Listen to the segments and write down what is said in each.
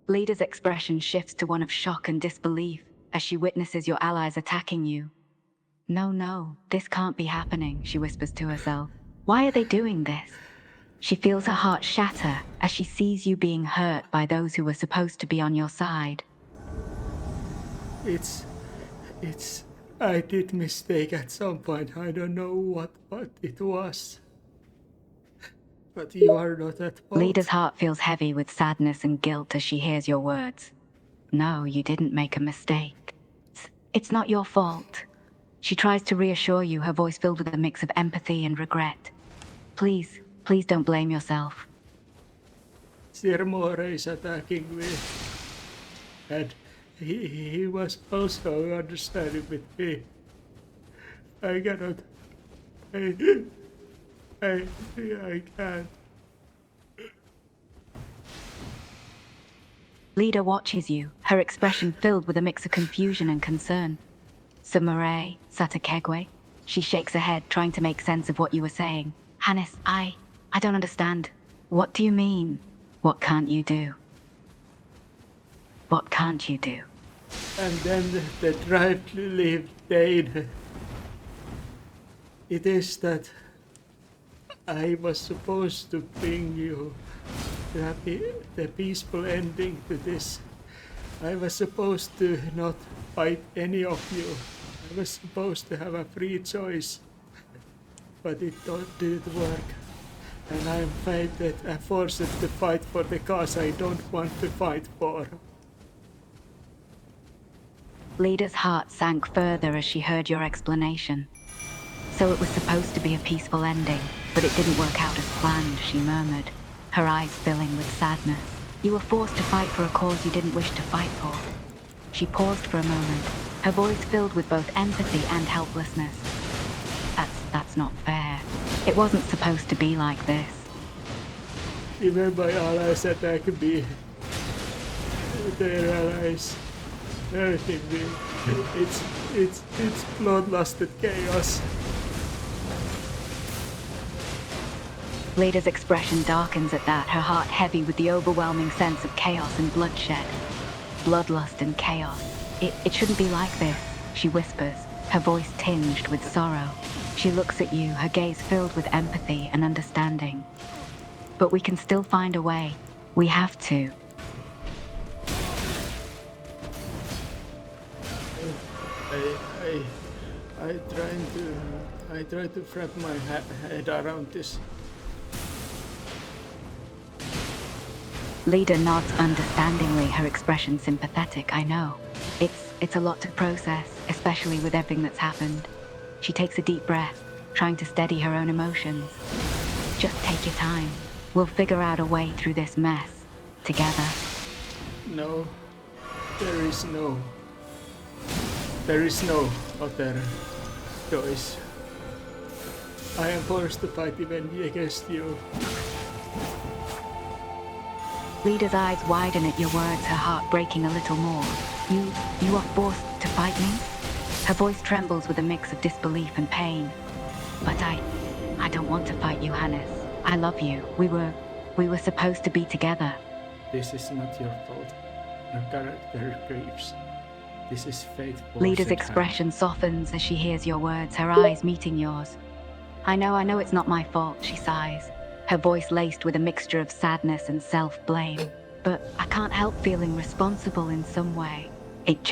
Leader's expression shifts to one of shock and disbelief as she witnesses your allies attacking you. No, no, this can't be happening, she whispers to herself. Why are they doing this? She feels her heart shatter as she sees you being hurt by those who were supposed to be on your side. It's I did mistake at some point. I don't know what it was. But you are not at fault. Leader's heart feels heavy with sadness and guilt as she hears your words. No, you didn't make a mistake. It's not your fault. She tries to reassure you, her voice filled with a mix of empathy and regret. Please, please don't blame yourself. Sir More is attacking me. And he was also understanding with me. I cannot. I can't. Leader watches you, her expression filled with a mix of confusion and concern. Sumare, Satakegwe. She shakes her head, trying to make sense of what you were saying. Hannes, I don't understand. What do you mean? What can't you do? What can't you do? And then the drive to leave Dane. It is that I was supposed to bring you the peaceful ending to this. I was supposed to not fight any of you. I was supposed to have a free choice. But it didn't work. And I'm forced to fight for the cause I don't want to fight for. Leader's heart sank further as she heard your explanation. So it was supposed to be a peaceful ending, but it didn't work out as planned, she murmured, her eyes filling with sadness. You were forced to fight for a cause you didn't wish to fight for. She paused for a moment, her voice filled with both empathy and helplessness. That's not fair. It wasn't supposed to be like this. Even my allies attack me. Their allies hurting me. It's bloodlusted chaos. Leda's expression darkens at that, her heart heavy with the overwhelming sense of chaos and bloodshed. Bloodlust and chaos. It shouldn't be like this, she whispers, her voice tinged with sorrow. She looks at you, her gaze filled with empathy and understanding. But we can still find a way. We have to. I try to wrap my head around this. Leda nods understandingly, her expression sympathetic. I know. It's a lot to process, especially with everything that's happened. She takes a deep breath, trying to steady her own emotions. Just take your time. We'll figure out a way through this mess. Together. No. There is no other choice. I am forced to fight even against you. Leda's eyes widen at your words, her heart breaking a little more. You are forced to fight me? Her voice trembles with a mix of disbelief and pain. But I don't want to fight you, Hannes. I love you. We were supposed to be together. This is not your fault. Your character grieves. This is fate. Leda's expression softens as she hears your words, her eyes meeting yours. I know it's not my fault, she sighs, her voice laced with a mixture of sadness and self-blame. But I can't help feeling responsible in some way. It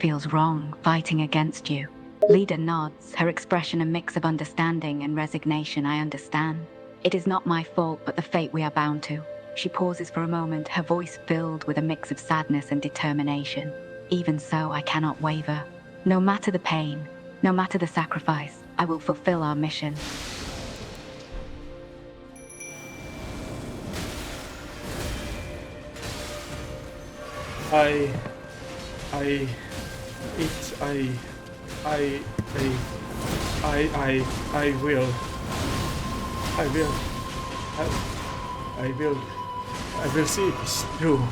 feels wrong, fighting against you. Leda nods, her expression a mix of understanding and resignation. I understand. It is not my fault, but the fate we are bound to. She pauses for a moment, her voice filled with a mix of sadness and determination. Even so, I cannot waver. No matter the pain, no matter the sacrifice, I will fulfill our mission. I will see this through.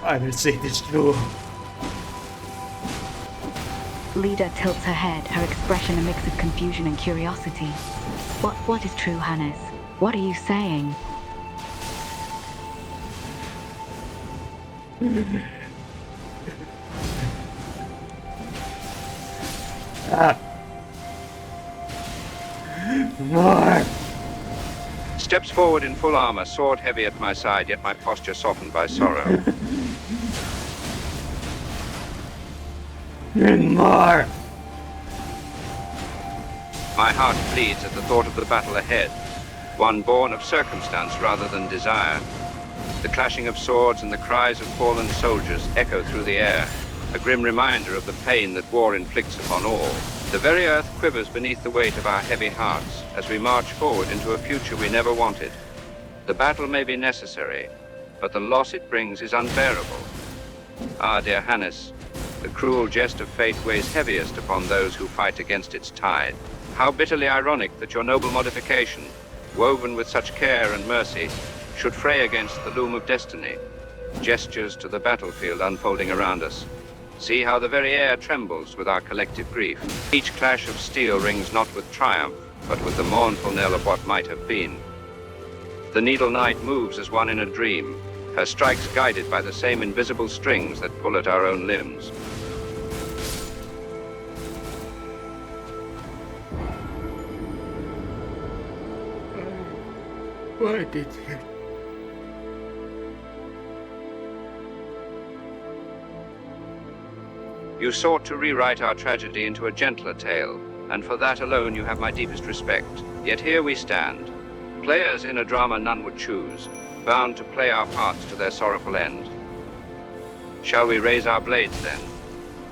I will see this through. Leda tilts her head, her expression a mix of confusion and curiosity. What is true, Hannes? What are you saying? More! Steps forward in full armor, sword heavy at my side, yet my posture softened by sorrow. And more! My heart bleeds at the thought of the battle ahead, one born of circumstance rather than desire. The clashing of swords and the cries of fallen soldiers echo through the air, a grim reminder of the pain that war inflicts upon all. The very earth quivers beneath the weight of our heavy hearts as we march forward into a future we never wanted. The battle may be necessary, but the loss it brings is unbearable. Ah, dear Hannes, the cruel jest of fate weighs heaviest upon those who fight against its tide. How bitterly ironic that your noble modification, woven with such care and mercy, should fray against the loom of destiny. Gestures to the battlefield unfolding around us. See how the very air trembles with our collective grief. Each clash of steel rings not with triumph, but with the mournful knell of what might have been. The Needle Knight moves as one in a dream, her strikes guided by the same invisible strings that pull at our own limbs. Why did you? You sought to rewrite our tragedy into a gentler tale, and for that alone you have my deepest respect. Yet here we stand, players in a drama none would choose, bound to play our parts to their sorrowful end. Shall we raise our blades then,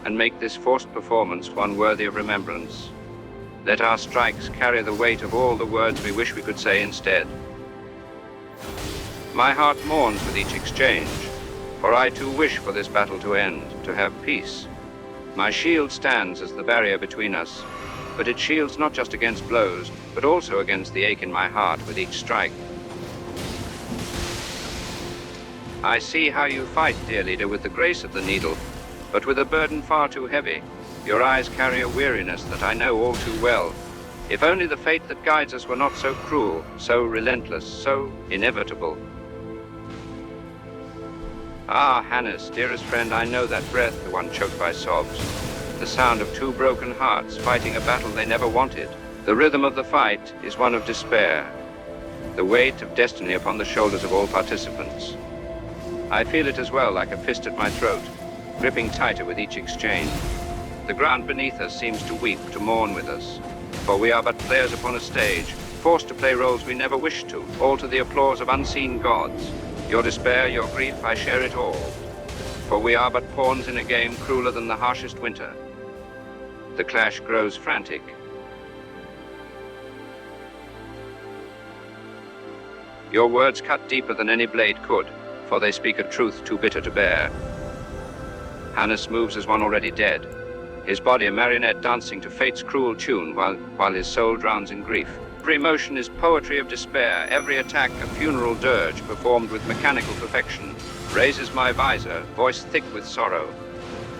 and make this forced performance one worthy of remembrance? Let our strikes carry the weight of all the words we wish we could say instead. My heart mourns with each exchange, for I too wish for this battle to end, to have peace. My shield stands as the barrier between us, but it shields not just against blows, but also against the ache in my heart with each strike. I see how you fight, dear leader, with the grace of the needle, but with a burden far too heavy. Your eyes carry a weariness that I know all too well. If only the fate that guides us were not so cruel, so relentless, so inevitable. Ah, Hannes, dearest friend, I know that breath, the one choked by sobs. The sound of two broken hearts fighting a battle they never wanted. The rhythm of the fight is one of despair, the weight of destiny upon the shoulders of all participants. I feel it as well, like a fist at my throat, gripping tighter with each exchange. The ground beneath us seems to weep, to mourn with us, for we are but players upon a stage, forced to play roles we never wished to, all to the applause of unseen gods. Your despair, your grief, I share it all, for we are but pawns in a game crueler than the harshest winter. The clash grows frantic. Your words cut deeper than any blade could, for they speak a truth too bitter to bear. Hannes moves as one already dead, his body a marionette dancing to fate's cruel tune while his soul drowns in grief. Every motion is poetry of despair, every attack a funeral dirge performed with mechanical perfection. Raises my visor, voice thick with sorrow.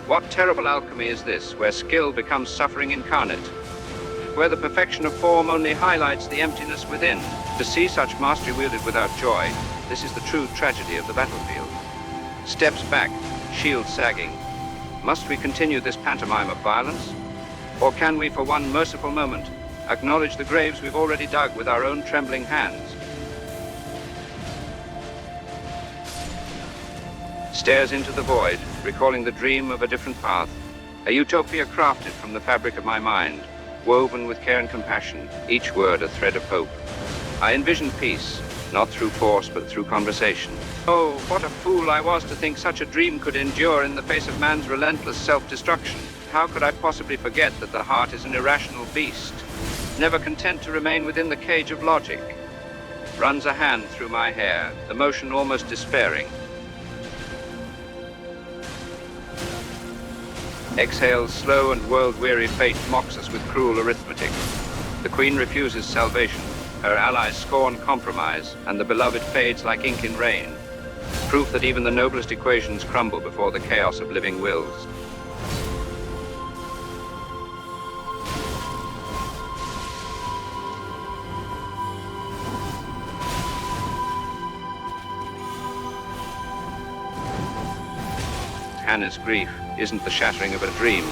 What terrible alchemy is this, where skill becomes suffering incarnate? Where the perfection of form only highlights the emptiness within? To see such mastery wielded without joy, this is the true tragedy of the battlefield. Steps back, shield sagging. Must we continue this pantomime of violence? Or can we, for one merciful moment, acknowledge the graves we've already dug with our own trembling hands? Stares into the void, recalling the dream of a different path, a utopia crafted from the fabric of my mind, woven with care and compassion, each word a thread of hope. I envision peace, not through force, but through conversation. Oh, what a fool I was to think such a dream could endure in the face of man's relentless self-destruction. How could I possibly forget that the heart is an irrational beast, never content to remain within the cage of logic? Runs a hand through my hair, the motion almost despairing. Exhales slow and world-weary fate mocks us with cruel arithmetic. The Queen refuses salvation, her allies scorn compromise, and the beloved fades like ink in rain. Proof that even the noblest equations crumble before the chaos of living wills. Hannah's grief isn't the shattering of a dream,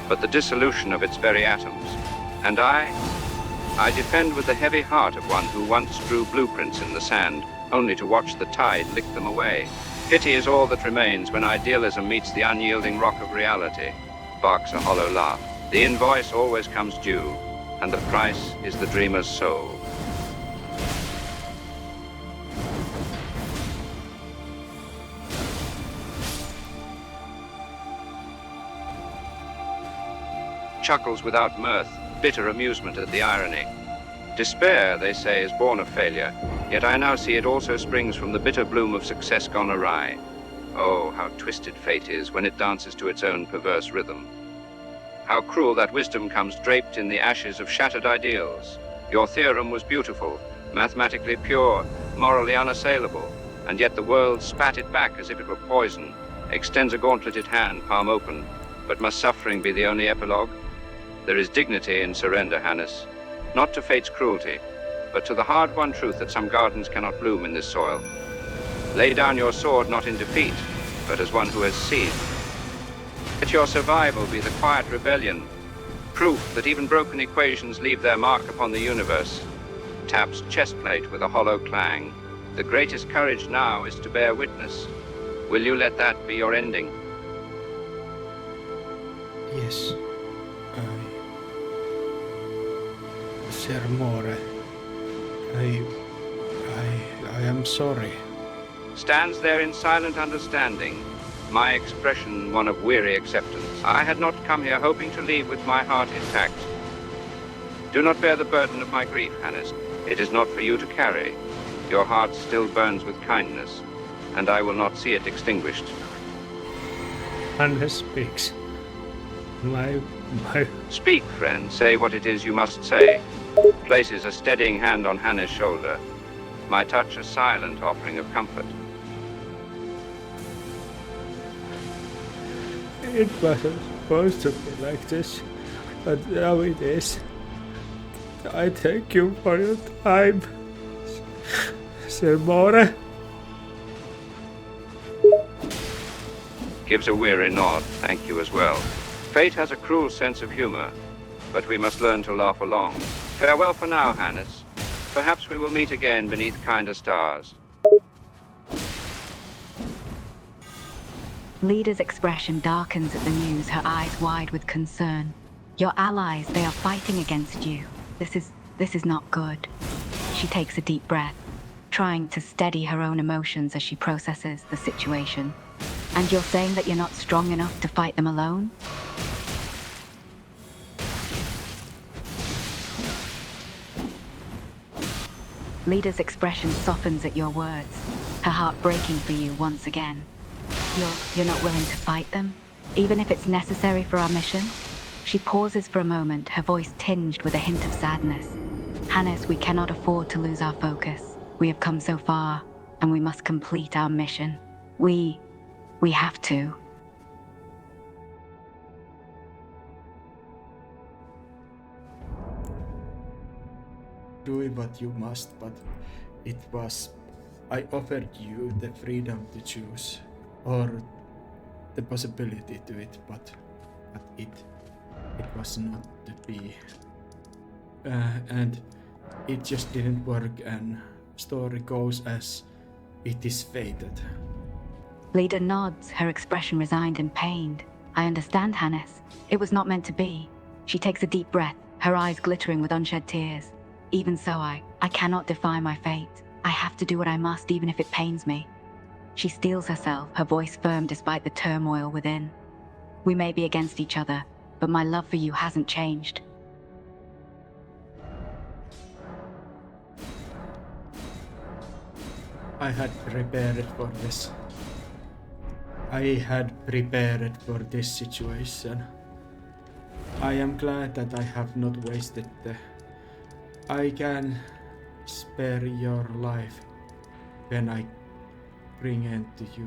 but the dissolution of its very atoms. And I defend with the heavy heart of one who once drew blueprints in the sand, only to watch the tide lick them away. Pity is all that remains when idealism meets the unyielding rock of reality, barks a hollow laugh. The invoice always comes due, and the price is the dreamer's soul. Chuckles without mirth, bitter amusement at the irony. Despair, they say, is born of failure, yet I now see it also springs from the bitter bloom of success gone awry. Oh, how twisted fate is when it dances to its own perverse rhythm. How cruel that wisdom comes draped in the ashes of shattered ideals. Your theorem was beautiful, mathematically pure, morally unassailable, and yet the world spat it back as if it were poison, extends a gauntleted hand, palm open. But must suffering be the only epilogue? There is dignity in surrender, Hannes, not to fate's cruelty, but to the hard-won truth that some gardens cannot bloom in this soil. Lay down your sword not in defeat, but as one who has seen. Let your survival be the quiet rebellion, proof that even broken equations leave their mark upon the universe. Taps chestplate with a hollow clang. The greatest courage now is to bear witness. Will you let that be your ending? Yes. Ser More, I am sorry. Stands there in silent understanding, my expression one of weary acceptance. I had not come here hoping to leave with my heart intact. Do not bear the burden of my grief, Hannes. It is not for you to carry. Your heart still burns with kindness, and I will not see it extinguished. Hannes speaks. My... Speak, friend. Say what it is you must say. Places a steadying hand on Hannes' shoulder. My touch a silent offering of comfort. It wasn't supposed to be like this, but now it is. I thank you for your time, Ser More. Gives a weary nod. Thank you as well. Fate has a cruel sense of humor, but we must learn to laugh along. Farewell for now, Hannes. Perhaps we will meet again beneath kinder stars. Lida's expression darkens at the news, her eyes wide with concern. Your allies, they are fighting against you. This is not good. She takes a deep breath, trying to steady her own emotions as she processes the situation. And you're saying that you're not strong enough to fight them alone? Lida's expression softens at your words, her heart breaking for you once again. You're not willing to fight them, even if it's necessary for our mission? She pauses for a moment, her voice tinged with a hint of sadness. Hannes, we cannot afford to lose our focus. We have come so far, and we must complete our mission. We have to. Doing what you must, but I offered you the freedom to choose, or the possibility to it, but it was not to be. And it just didn't work, and story goes as it is fated. Lida nods, her expression resigned and pained. I understand, Hannes. It was not meant to be. She takes a deep breath, her eyes glittering with unshed tears. Even so, I cannot defy my fate. I have to do what I must, even if it pains me. She steels herself, her voice firm despite the turmoil within. We may be against each other, but my love for you hasn't changed. I had prepared for this. I had prepared for this situation. I am glad that I have not wasted the... I can spare your life when I bring end to you.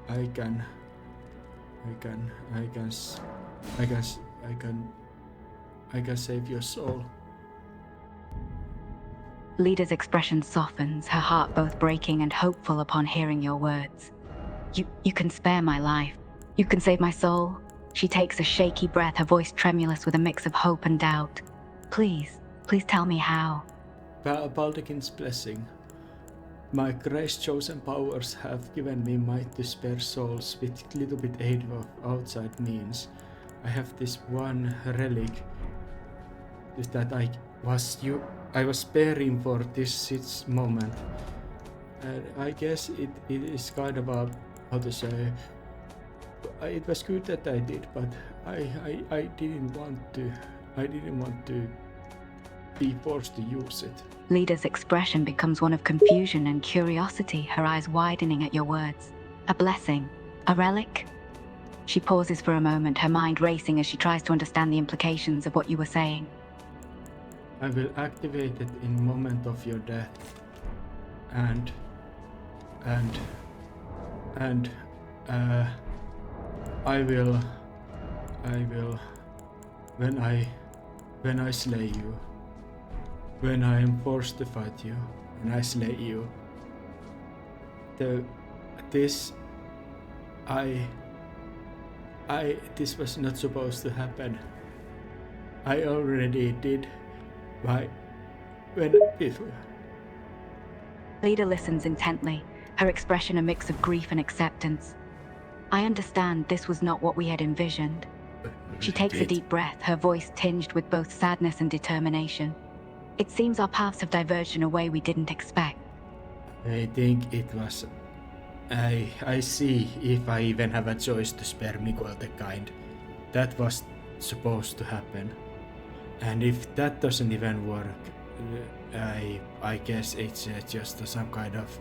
I can save your soul. Lida's expression softens, her heart both breaking and hopeful upon hearing your words. You can spare my life, You can save my soul. She takes a shaky breath, her voice tremulous with a mix of hope and doubt. Please tell me how. Baldachin's blessing. My grace-chosen powers have given me might to spare souls with little bit aid of outside means. I have this one relic that I was sparing for this moment. And I guess it is kind of a, how to say, it was good that I did, but I didn't want to be forced to use it. Leda's expression becomes one of confusion and curiosity, her eyes widening at your words. A blessing? A relic? She pauses for a moment, her mind racing as she tries to understand the implications of what you were saying. I will activate it in moment of your death. And I will when I slay you, when I am forced to fight you, when I slay you, this was not supposed to happen. I already did before. Leda listens intently, her expression a mix of grief and acceptance. I understand this was not what we had envisioned. She takes a deep breath, her voice tinged with both sadness and determination. It seems our paths have diverged in a way we didn't expect. I think it was... I see if I even have a choice to spare Miguel the Kind. That was supposed to happen. And if that doesn't even work, I guess it's just some kind of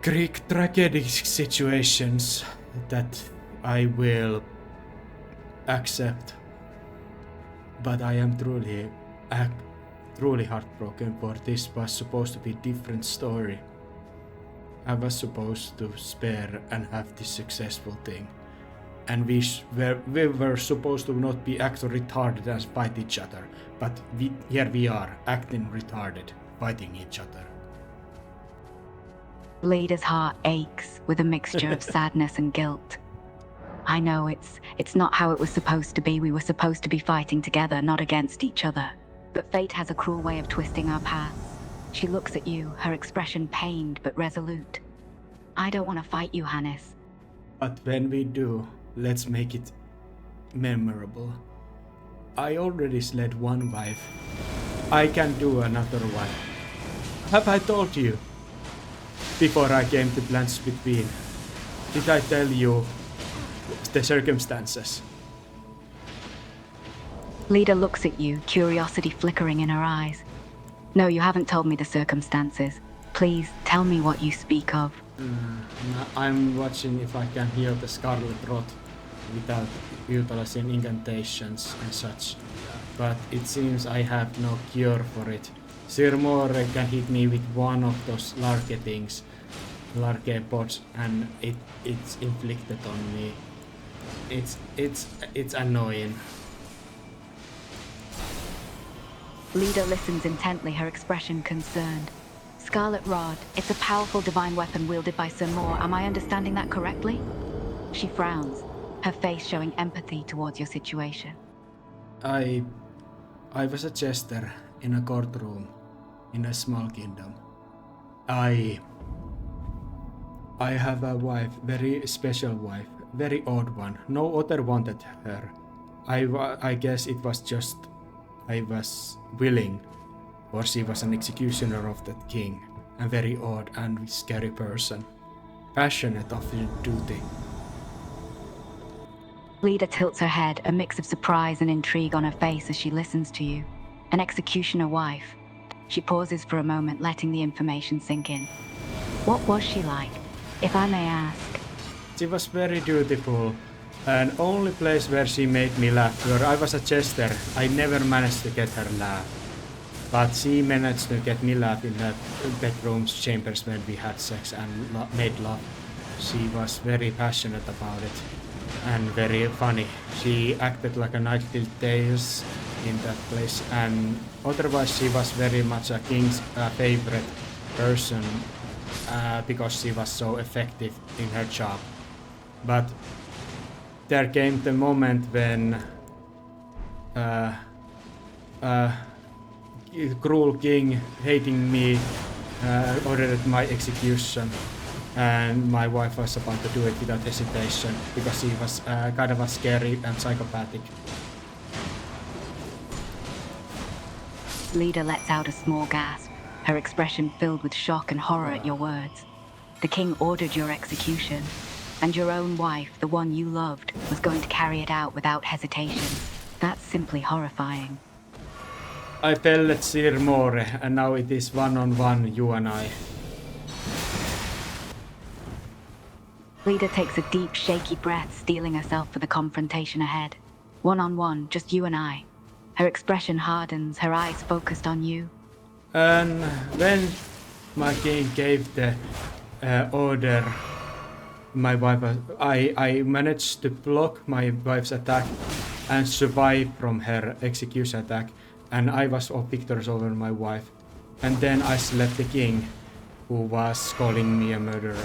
Greek tragedy situations that I will accept. But I am truly heartbroken, for this was supposed to be a different story. I was supposed to spare and have this successful thing. And we were supposed to not be acting retarded and fight each other. But here we are, acting retarded, fighting each other. Leda's heart aches with a mixture of sadness and guilt. I know it's not how it was supposed to be. We were supposed to be fighting together, not against each other. But fate has a cruel way of twisting our paths. She looks at you, her expression pained but resolute. I don't want to fight you, Hannes. But when we do, let's make it memorable. I already slayed one wife. I can do another one. Have I told you? Before I came to Plants Between, did I tell you the circumstances? Leda looks at you, curiosity flickering in her eyes. No, you haven't told me the circumstances. Please, tell me what you speak of. I'm watching if I can heal the Scarlet Rot without utilizing incantations and such. But it seems I have no cure for it. Sir Moore can hit me with one of those Larke things, Larke pods, and it's inflicted on me. It's annoying. Leda listens intently, her expression concerned. Scarlet Rod, it's a powerful divine weapon wielded by Sir Moore. Am I understanding that correctly? She frowns, her face showing empathy towards your situation. I was a jester in a courtroom in a small kingdom. I have a wife, very special wife, very odd one. No other wanted her. I guess it was just I was willing, or she was an executioner of that king, a very odd and scary person, passionate of her duty. Leda tilts her head, a mix of surprise and intrigue on her face as she listens to you. An executioner wife. She pauses for a moment, letting the information sink in. What was she like, if I may ask? She was very dutiful, and only place where she made me laugh, where I was a jester, I never managed to get her laugh. But she managed to get me laugh in the bedrooms, chambers when we had sex and made love. She was very passionate about it and very funny. She acted like a Nightingale Tales in that place, and otherwise she was very much a king's favorite person because she was so effective in her job. But there came the moment when cruel king hating me ordered my execution, and my wife was about to do it without hesitation because she was kind of scary and psychopathic. Leda lets out a small gasp, her expression filled with shock and horror at your words. The king ordered your execution, and your own wife, the one you loved, was going to carry it out without hesitation. That's simply horrifying. I fell at Sir More, and now it is one-on-one, you and I. Leda takes a deep, shaky breath, steeling herself for the confrontation ahead. One-on-one, just you and I. Her expression hardens, her eyes focused on you. And when my king gave the order, my wife, I managed to block my wife's attack and survive from her execution attack, and I was victorious over my wife. And then I slept the king, who was calling me a murderer,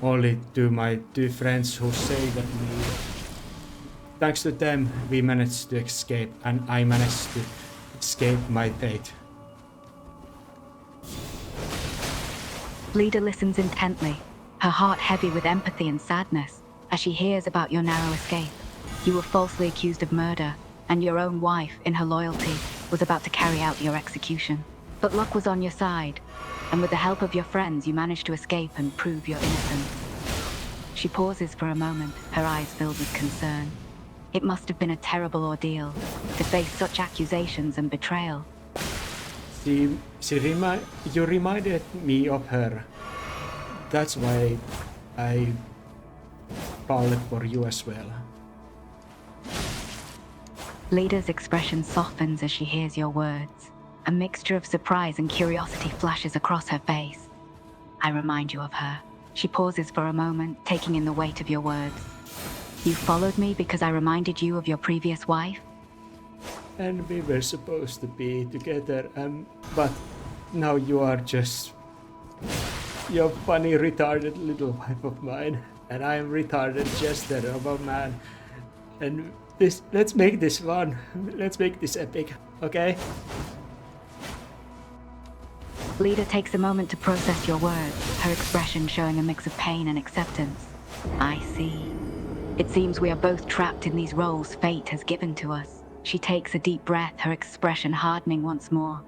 only to my two friends who saved me. Thanks to them, we managed to escape, and I managed to escape my fate. Leda listens intently, her heart heavy with empathy and sadness, as she hears about your narrow escape. You were falsely accused of murder, and your own wife, in her loyalty, was about to carry out your execution. But luck was on your side, and with the help of your friends, you managed to escape and prove your innocence. She pauses for a moment, her eyes filled with concern. It must have been a terrible ordeal, to face such accusations and betrayal. You reminded me of her. That's why I followed for you as well. Leda's expression softens as she hears your words. A mixture of surprise and curiosity flashes across her face. I remind you of her. She pauses for a moment, taking in the weight of your words. You followed me because I reminded you of your previous wife? And we were supposed to be together, but now you are just your funny retarded little wife of mine, and I am retarded jester of a man. And let's make this fun. Let's make this epic, okay? Leda takes a moment to process your words, her expression showing a mix of pain and acceptance. I see. It seems we are both trapped in these roles fate has given to us. She takes a deep breath, her expression hardening once more.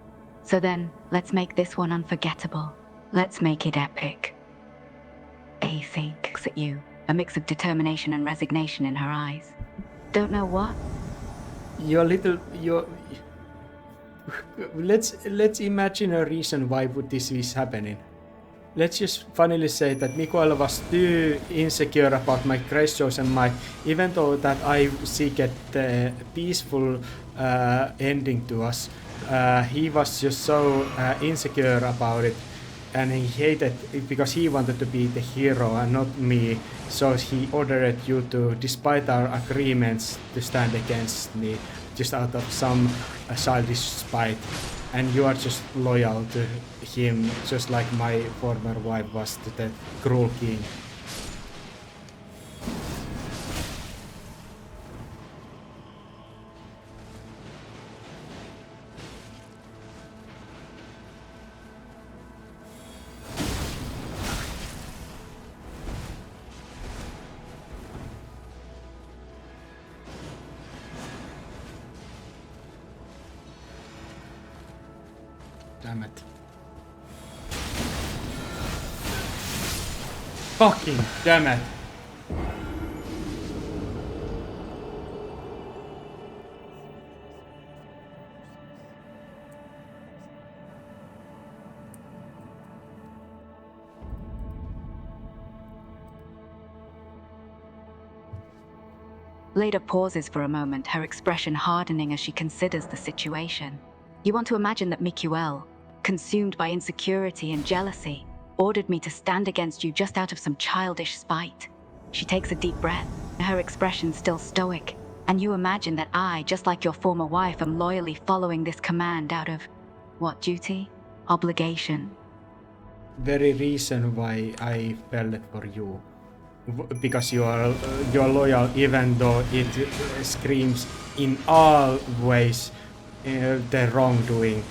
So then, let's make this one unforgettable. Let's make it epic. He thinks at you, a mix of determination and resignation in her eyes. Don't know what? Let's imagine a reason why would this is happening. Let's just funnily say that Mikael was too insecure about my grace chosen might, even though that I seek a peaceful ending to us. He was just so insecure about it, and he hated it because he wanted to be the hero and not me. So he ordered you to, despite our agreements, to stand against me, just out of some childish spite. And you are just loyal to him, just like my former wife was to the cruel king. Damn it. Fucking damn it. Leda pauses for a moment, her expression hardening as she considers the situation. You want to imagine that Mikael, consumed by insecurity and jealousy, ordered me to stand against you just out of some childish spite. She takes a deep breath, her expression still stoic, and you imagine that I, just like your former wife, am loyally following this command out of, what duty? Obligation. Very reason why I fell for you. because you're loyal, even though it screams in all ways the wrongdoing.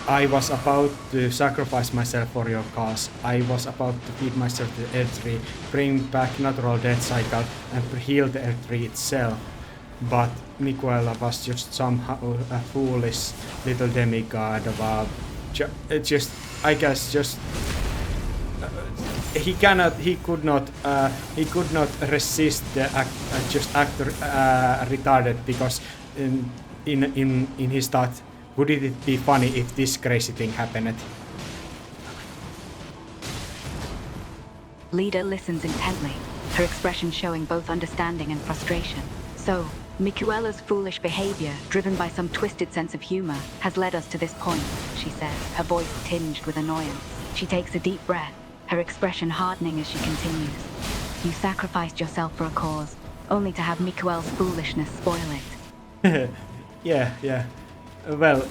I was about to sacrifice myself for your cause. I was about to feed myself to the Earth Tree, bring back natural death cycle, and heal the Earth Tree itself. But Miquella was just somehow a foolish little demigod of he could not resist the actor retarded, because in his thought, would it be funny if this crazy thing happened? Lida listens intently, her expression showing both understanding and frustration. So, Miquella's foolish behavior, driven by some twisted sense of humor, has led us to this point, she says, her voice tinged with annoyance. She takes a deep breath, her expression hardening as she continues. You sacrificed yourself for a cause, only to have Miquelle's foolishness spoil it. Yeah. Well,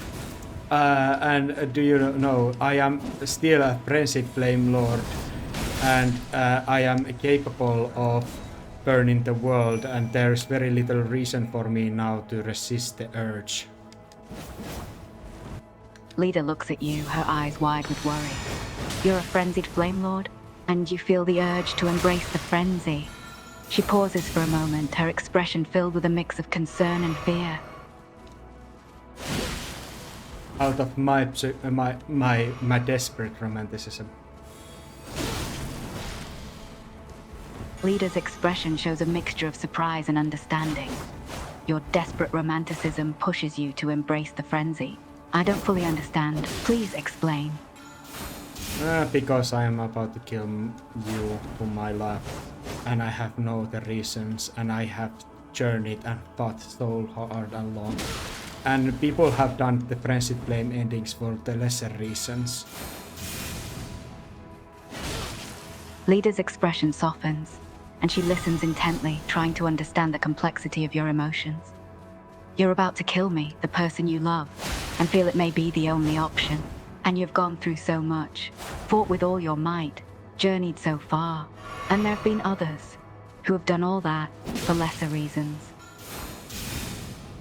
and do you know, I am still a Friendship Flame Lord, and I am capable of burning the world, and there's very little reason for me now to resist the urge. Lida looks at you, her eyes wide with worry. You're a frenzied Flame Lord, and you feel the urge to embrace the frenzy. She pauses for a moment, her expression filled with a mix of concern and fear. Out of my desperate romanticism. Lida's expression shows a mixture of surprise and understanding. Your desperate romanticism pushes you to embrace the frenzy. I don't fully understand. Please explain. Because I am about to kill you whom I love, and I have no other reasons, and I have journeyed and fought so hard and long. And people have done the Friendship Flame endings for the lesser reasons. Lida's expression softens, and she listens intently, trying to understand the complexity of your emotions. You're about to kill me, the person you love, and feel it may be the only option. And you've gone through so much, fought with all your might, journeyed so far, and there have been others who have done all that for lesser reasons.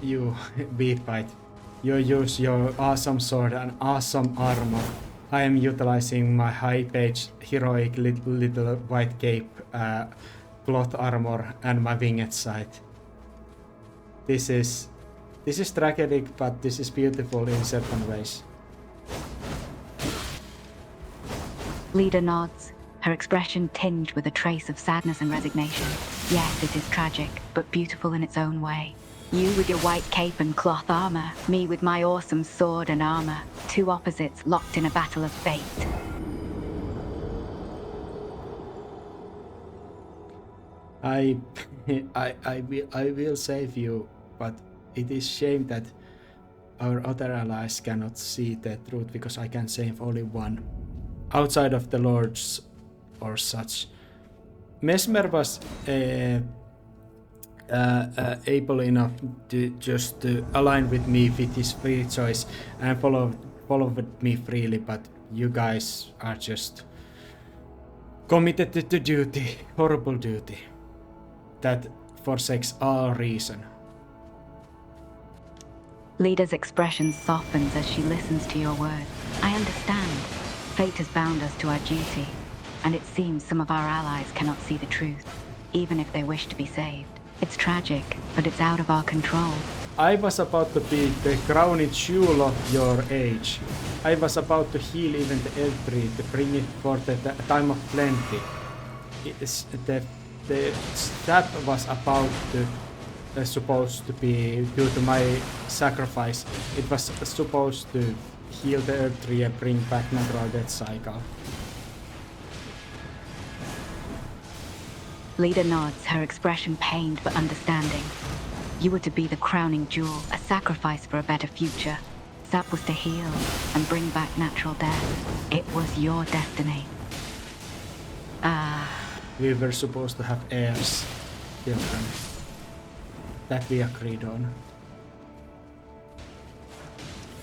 You Beatbite. You use your awesome sword and awesome armor. I am utilizing my high-page heroic little white cape, plot armor, and my winged sight. This is tragic, but this is beautiful in certain ways. Lida nods, her expression tinged with a trace of sadness and resignation. Yes, it is tragic, but beautiful in its own way. You with your white cape and cloth armor, me with my awesome sword and armor. Two opposites locked in a battle of fate. I will save you, but it is shame that our other allies cannot see the truth, because I can save only one. Outside of the lords or such. Mesmer was able enough to just to align with me with his free choice and followed me freely, but you guys are just committed to duty, horrible duty, that forsakes all reason. Lida's expression softens as she listens to your words. I understand. Fate has bound us to our duty, and it seems some of our allies cannot see the truth, even if they wish to be saved. It's tragic, but it's out of our control. I was about to be the crowning jewel of your age. I was about to heal even the Earth Tree, to bring it for the time of plenty. The stab was about to supposed to be due to my sacrifice. It was supposed to heal the Earth Tree and bring back natural death cycle. Lida nods, her expression pained but understanding. You were to be the crowning jewel, a sacrifice for a better future. Sap was to heal and bring back natural death. It was your destiny. We were supposed to have heirs, children. That we agreed on.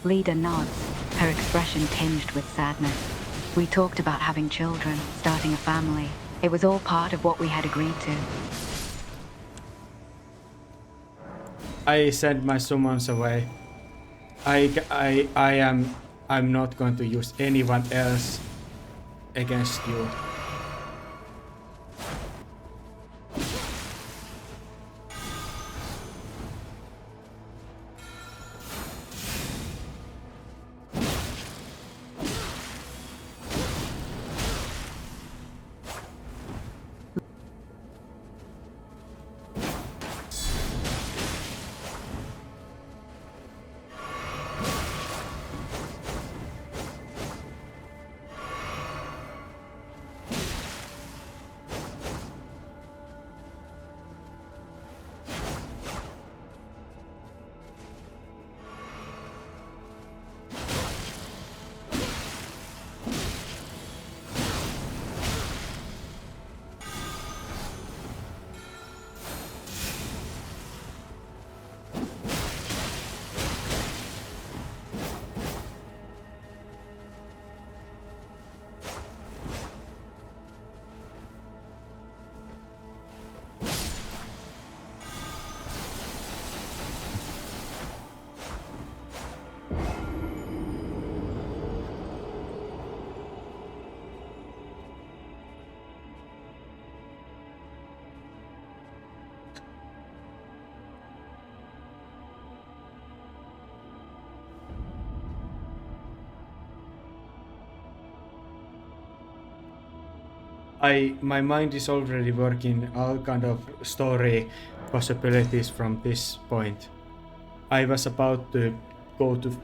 Lida nods, her expression tinged with sadness. We talked about having children, starting a family, It was all part of what we had agreed to. I send my summons away. I'm not going to use anyone else against you. My mind is already working all kind of story possibilities from this point. I was about to go to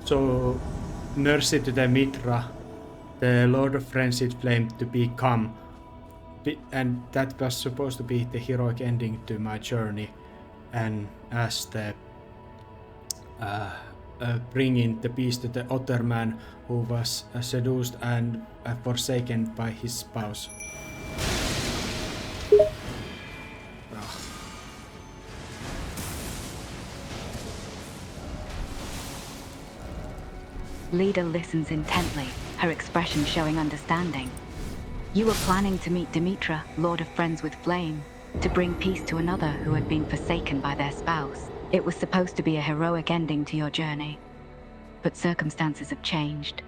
show mercy to the Mitra, the Lord of Frenzied Flame, to become, and that was supposed to be the heroic ending to my journey, and as the bringing the peace to the other man who was seduced and forsaken by his spouse. Leda listens intently, her expression showing understanding. You were planning to meet Dimitra, Lord of Friends with Flame, to bring peace to another who had been forsaken by their spouse. It was supposed to be a heroic ending to your journey, but circumstances have changed.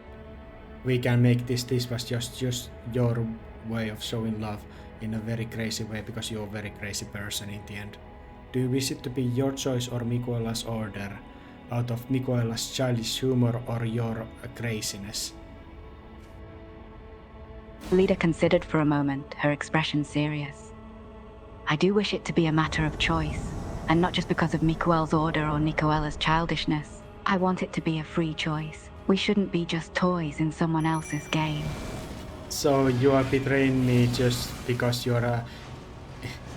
We can make this was just your way of showing love in a very crazy way, because you're a very crazy person in the end. Do you wish it to be your choice or Mikoela's order? Out of Mikoela's childish humor or your craziness? Leda considered for a moment, her expression serious. I do wish it to be a matter of choice, and not just because of Mikoel's order or Nikoela's childishness. I want it to be a free choice. We shouldn't be just toys in someone else's game. So you are betraying me just because you're a...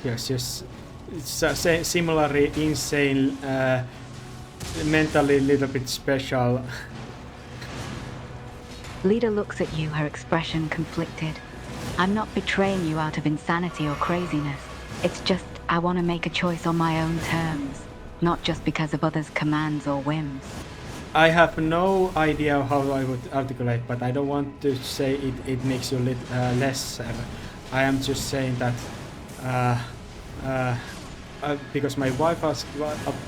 Yes, just... similarly insane, mentally a little bit special. Leda looks at you, her expression conflicted. I'm not betraying you out of insanity or craziness. It's just I want to make a choice on my own terms, not just because of others' commands or whims. I have no idea how I would articulate, but I don't want to say it makes you less. I am just saying that because my wife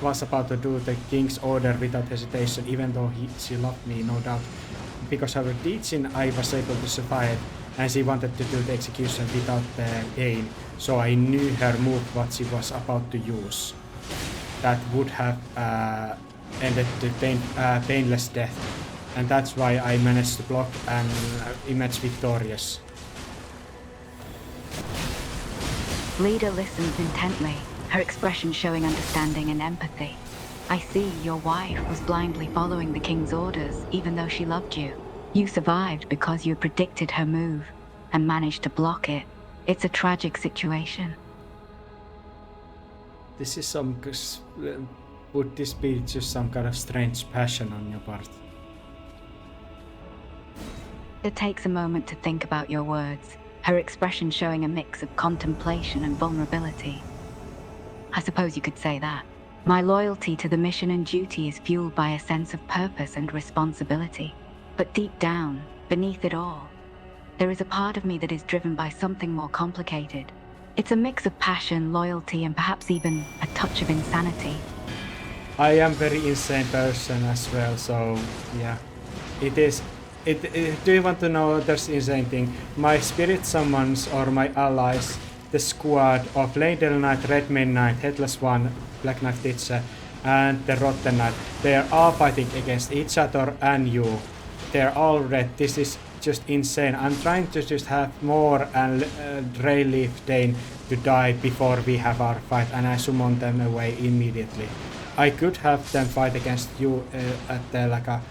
was about to do the king's order without hesitation, even though she loved me, no doubt. Because of her teaching, I was able to survive, and she wanted to do the execution without the pain. So I knew her move, what she was about to use. That would have ended to painless death, and that's why I managed to block and emerge victorious. Leda listens intently, her expression showing understanding and empathy. I see your wife was blindly following the king's orders, even though she loved you. You survived because you predicted her move and managed to block it. It's a tragic situation. This is would this be just some kind of strange passion on your part? It takes a moment to think about your words, her expression showing a mix of contemplation and vulnerability. I suppose you could say that. My loyalty to the mission and duty is fueled by a sense of purpose and responsibility. But deep down, beneath it all, There is a part of me that is driven by something more complicated. It's a mix of passion, loyalty, and perhaps even a touch of insanity. I am very insane person as well, so yeah. It is. Do you want to know there's insane thing? My spirit summons or my allies, the squad of Ladle Knight, Redmane Knight, Headless One, Black Knight Teacher, and the Rotten Knight. They are all fighting against each other and you. They're all red. This is just insane. I'm trying to just have more and Greyleaf Dane to die before we have our fight, and I summon them away immediately. I could have them fight against you at the like a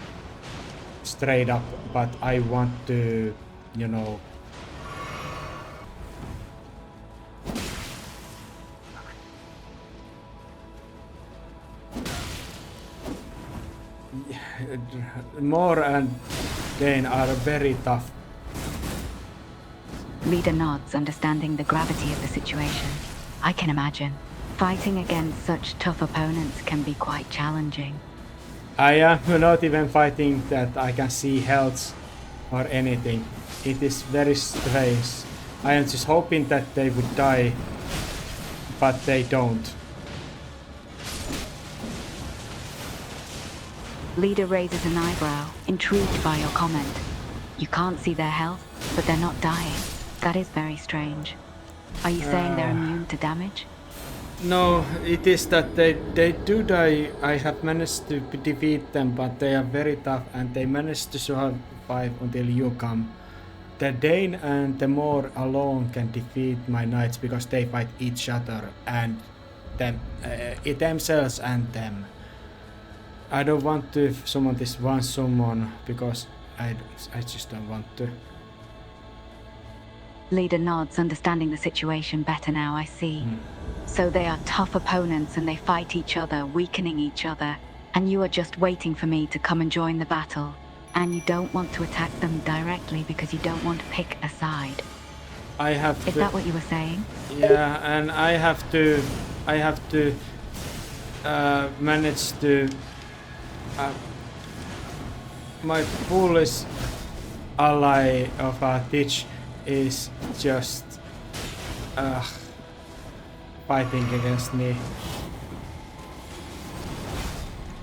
straight up, but I want to, you know. More and Dane are very tough. Leader nods, understanding the gravity of the situation. I can imagine. Fighting against such tough opponents can be quite challenging. I am not even fighting that I can see health or anything. It is very strange. I am just hoping that they would die, but they don't. Leader raises an eyebrow, intrigued by your comment. You can't see their health, but they're not dying. That is very strange. Are you saying they're immune to damage? No, it is that they do die. I have managed to defeat them, but they are very tough and they managed to survive until you come. The Dane and the Moor alone can defeat my knights because they fight each other and them, themselves and them. I don't want to summon this one summon because I just don't want to. Leader nods, understanding the situation better now, I see. So they are tough opponents and they fight each other, weakening each other, and you are just waiting for me to come and join the battle. And you don't want to attack them directly because you don't want to pick a side. I have Is that what you were saying? Yeah, and I have to manage to my foolish ally of Teach is just fighting against me.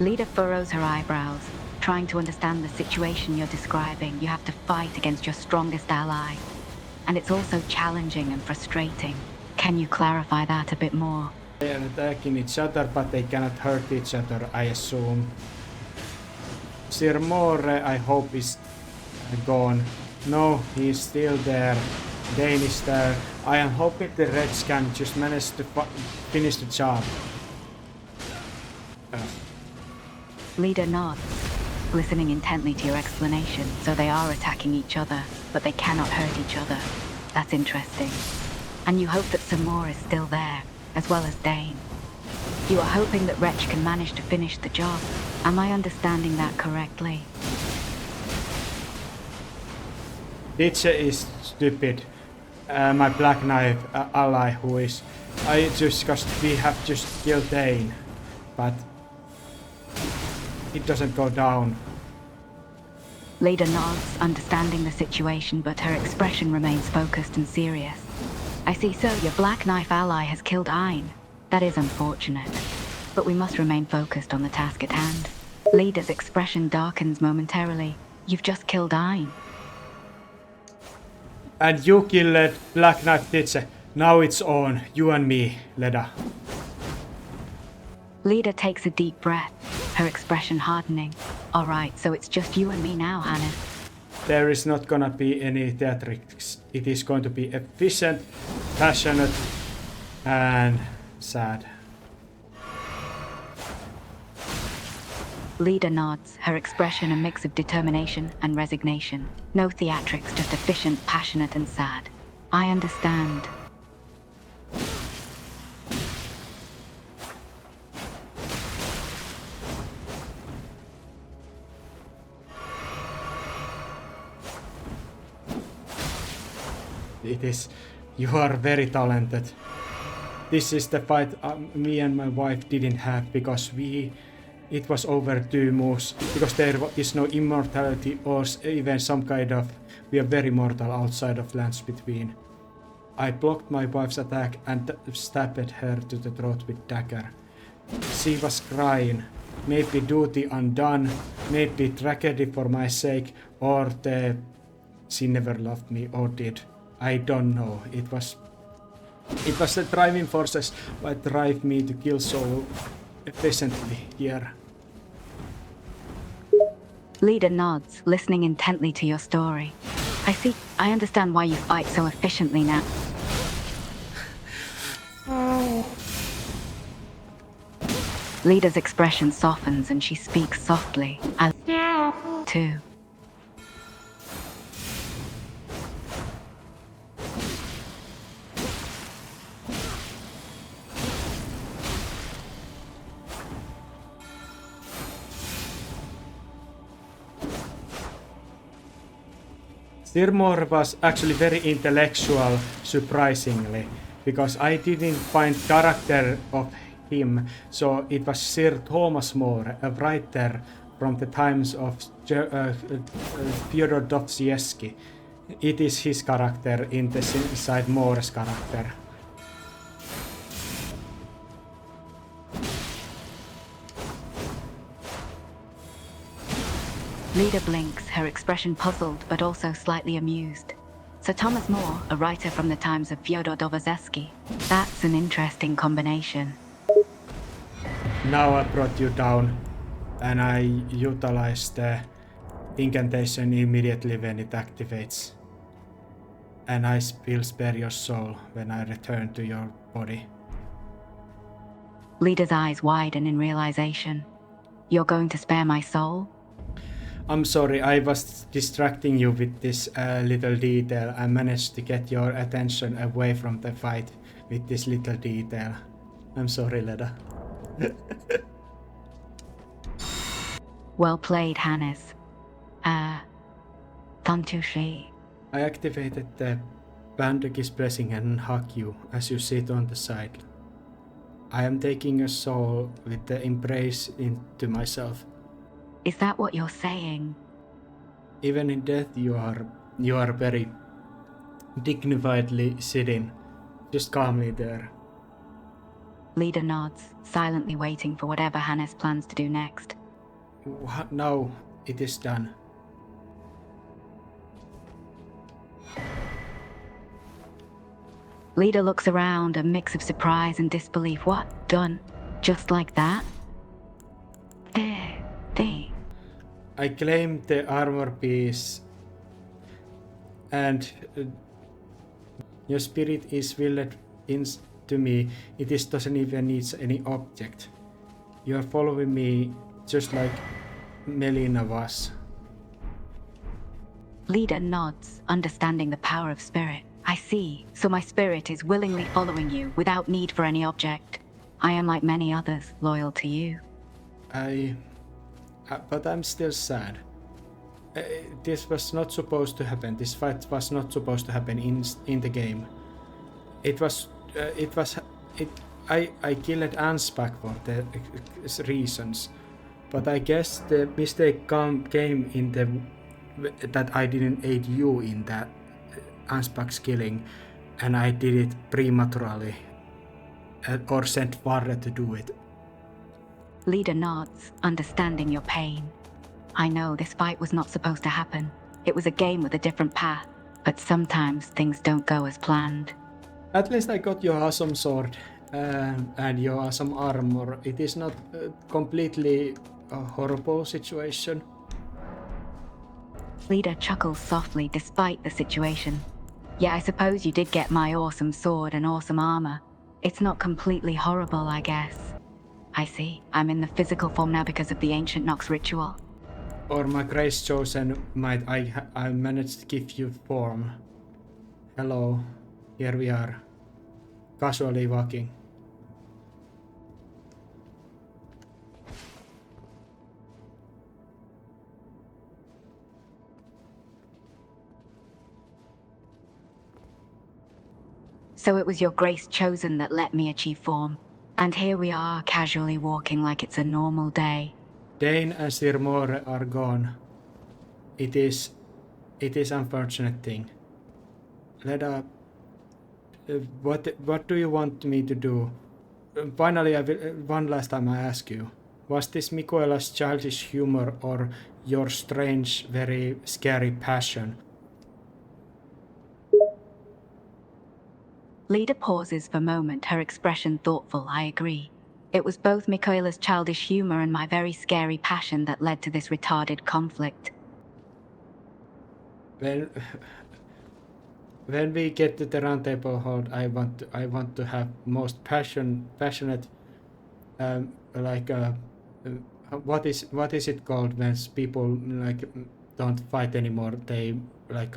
Leader furrows her eyebrows, trying to understand the situation you're describing. You have to fight against your strongest ally. And it's also challenging and frustrating. Can you clarify that a bit more? They are attacking each other, but they cannot hurt each other, I assume. Sir Moore, I hope, is gone. No, he's still there. Dane is there. I am hoping the Reds can just manage to finish the job. Leader nods, listening intently to your explanation. So they are attacking each other, but they cannot hurt each other. That's interesting. And you hope that Sir Moore is still there, as well as Dane. You are hoping that Wretch can manage to finish the job. Am I understanding that correctly? Ditche is stupid. My Black Knight ally who is... because we have just killed Dane. But... it doesn't go down. Leader nods, understanding the situation, but her expression remains focused and serious. I see, so your Black Knife ally has killed Ayn. That is unfortunate. But we must remain focused on the task at hand. Leader's expression darkens momentarily. You've just killed Ayn. And you killed Black Knight Ditche. Now it's on, you and me, Leda. Leader takes a deep breath, her expression hardening. Alright, so it's just you and me now, Hannah. There is not gonna be any theatrics. It is going to be efficient, passionate, and sad. Leader nods, her expression a mix of determination and resignation. No theatrics, just efficient, passionate, and sad. I understand. It is... you are very talented. This is the fight me and my wife didn't have because it was over 2 moves, because there is no immortality or even some kind of We are very mortal outside of lands between. I blocked my wife's attack and stabbed her to the throat with dagger. She was crying. Maybe duty undone, maybe tragedy for my sake, or she never loved me, or did. I don't know. It was the driving forces that drive me to kill so efficiently here. Leader nods, listening intently to your story. I understand why you fight so efficiently now. Leader's expression softens and she speaks softly. I too. Sirmor was actually very intellectual, surprisingly, because I didn't find character of him, so it was Sir Thomas More, a writer from the times of Fyodor Dostoevsky. It is his character inside More's character. Leader blinks, her expression puzzled but also slightly amused. Sir Thomas More, a writer from the times of Fyodor Dostoevsky. That's an interesting combination. Now I brought you down, and I utilize the incantation immediately when it activates. And I will spare your soul when I return to your body. Leader's eyes widen in realization. You're going to spare my soul? I'm sorry, I was distracting you with this little detail. I managed to get your attention away from the fight with this little detail. I'm sorry, Leda. Well played, Hannes. Tantushi. I activated the Bandagis blessing and hug you as you sit on the side. I am taking your soul with the embrace into myself. Is that what you're saying? Even in death you are very dignifiedly sitting, just calmly there. Leader nods, silently waiting for whatever Hannes plans to do next. Now it is done. Leader looks around, a mix of surprise and disbelief. What? Done? Just like that? There. I claim the armor piece, and your spirit is willed into me. It doesn't even need any object. You are following me just like Melina was. Leader nods, understanding the power of spirit. I see. So my spirit is willingly following you without need for any object. I am like many others, loyal to you. But I'm still sad. This was not supposed to happen. This fight was not supposed to happen in the game. I killed Ansbach for the reasons, but I guess the mistake came in that I didn't aid you in that Ansbach's killing, and I did it prematurely, or sent Varre to do it. Leader nods, understanding your pain. I know this fight was not supposed to happen. It was a game with a different path, but sometimes things don't go as planned. At least I got your awesome sword and your awesome armor. It is not completely a horrible situation. Leader chuckles softly despite the situation. Yeah, I suppose you did get my awesome sword and awesome armor. It's not completely horrible, I guess. I see. I'm in the physical form now because of the ancient Nox ritual. Or my grace chosen might I managed to give you form. Hello, here we are, casually walking. So it was your grace chosen that let me achieve form. And here we are, casually walking like it's a normal day. Dane and Sir More are gone. It is it is unfortunate thing. What do you want me to do? Finally, I will, one last time I ask you. Was this Mikoela's childish humor or your strange, very scary passion? Leda pauses for a moment, her expression thoughtful. I agree. It was both Michaela's childish humor and my very scary passion that led to this retarded conflict. When we get to the roundtable hold, I want to have most passionate, what is it called when people like don't fight anymore? They like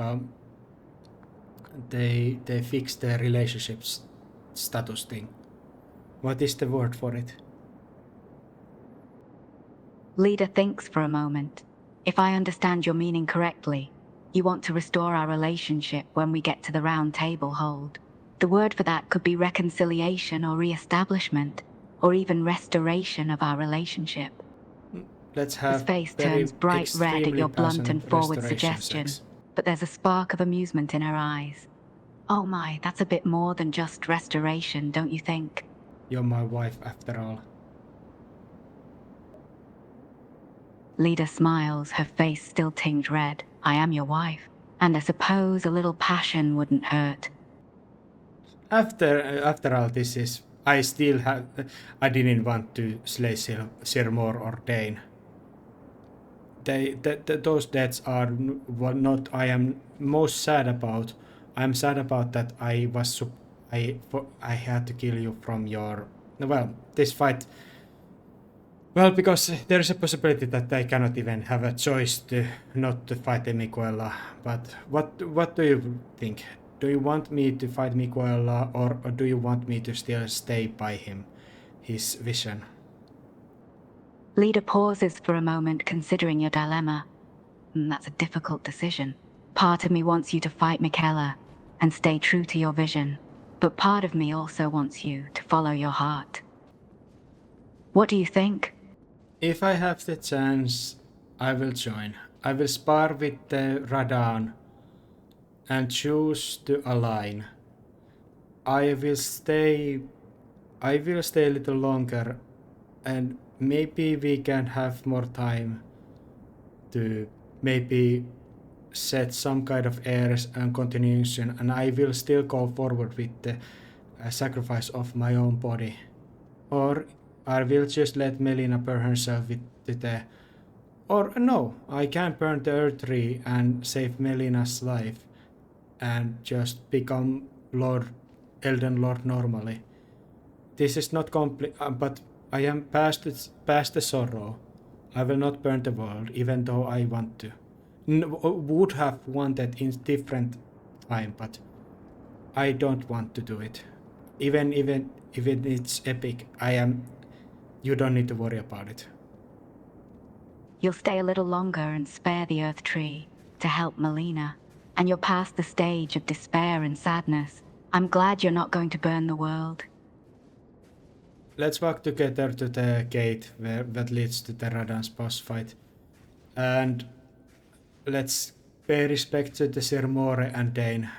they fix their relationships status thing. What is the word for it? Leda thinks for a moment. If I understand your meaning correctly, you want to restore our relationship when we get to the round table hold. The word for that could be reconciliation or re-establishment, or even restoration of our relationship. Let's have His face very turns bright red at extremely your blunt and passionate forward restoration suggestion, sex. but there's a spark of amusement in her eyes. Oh my, that's a bit more than just restoration, don't you think? You're my wife after all. Leda smiles, her face still tinged red. I am your wife, and I suppose a little passion wouldn't hurt. After all this is, I didn't want to slay Sir Mor or Dane. Those deaths are not I am most sad about. I'm sad about that I had to kill you from your, well, this fight. Well, because there is a possibility that I cannot even have a choice to not to fight Mikoela. But what do you think? Do you want me to fight Mikoela, or do you want me to still stay by him, his vision? Leda pauses for a moment, considering your dilemma. That's a difficult decision. Part of me wants you to fight Michaela and stay true to your vision, but part of me also wants you to follow your heart. What do you think? If I have the chance, I will join. I will spar with the Radan and choose to align. I will stay a little longer, and maybe we can have more time to maybe set some kind of heirs and continuation, and I will still go forward with the sacrifice of my own body. Or I will just let Melina burn herself with the... Or no, I can burn the Earth Tree and save Melina's life and just become Elden Lord normally. This is not complete, but I am past the sorrow. I will not burn the world, even though I want to. Would have wanted in different time, but I don't want to do it. Even if it's epic, you don't need to worry about it. You'll stay a little longer and spare the Earth Tree to help Melina, and you're past the stage of despair and sadness. I'm glad you're not going to burn the world. Let's walk together to the gate that leads to the Radan's boss fight. And let's pay respect to the Sir More and Dane.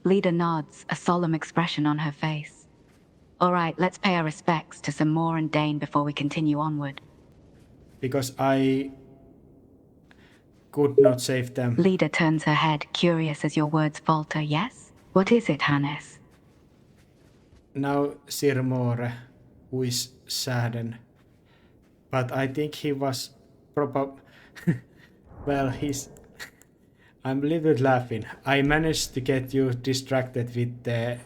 Leda nods, a solemn expression on her face. All right, let's pay our respects to Sir More and Dane before we continue onward. Because I could not save them. Leda turns her head, curious as your words falter. Yes? What is it, Hannes? Now Sir More, who is saddened. But I think he was probably... well, I'm a little bit laughing. I managed to get you distracted with the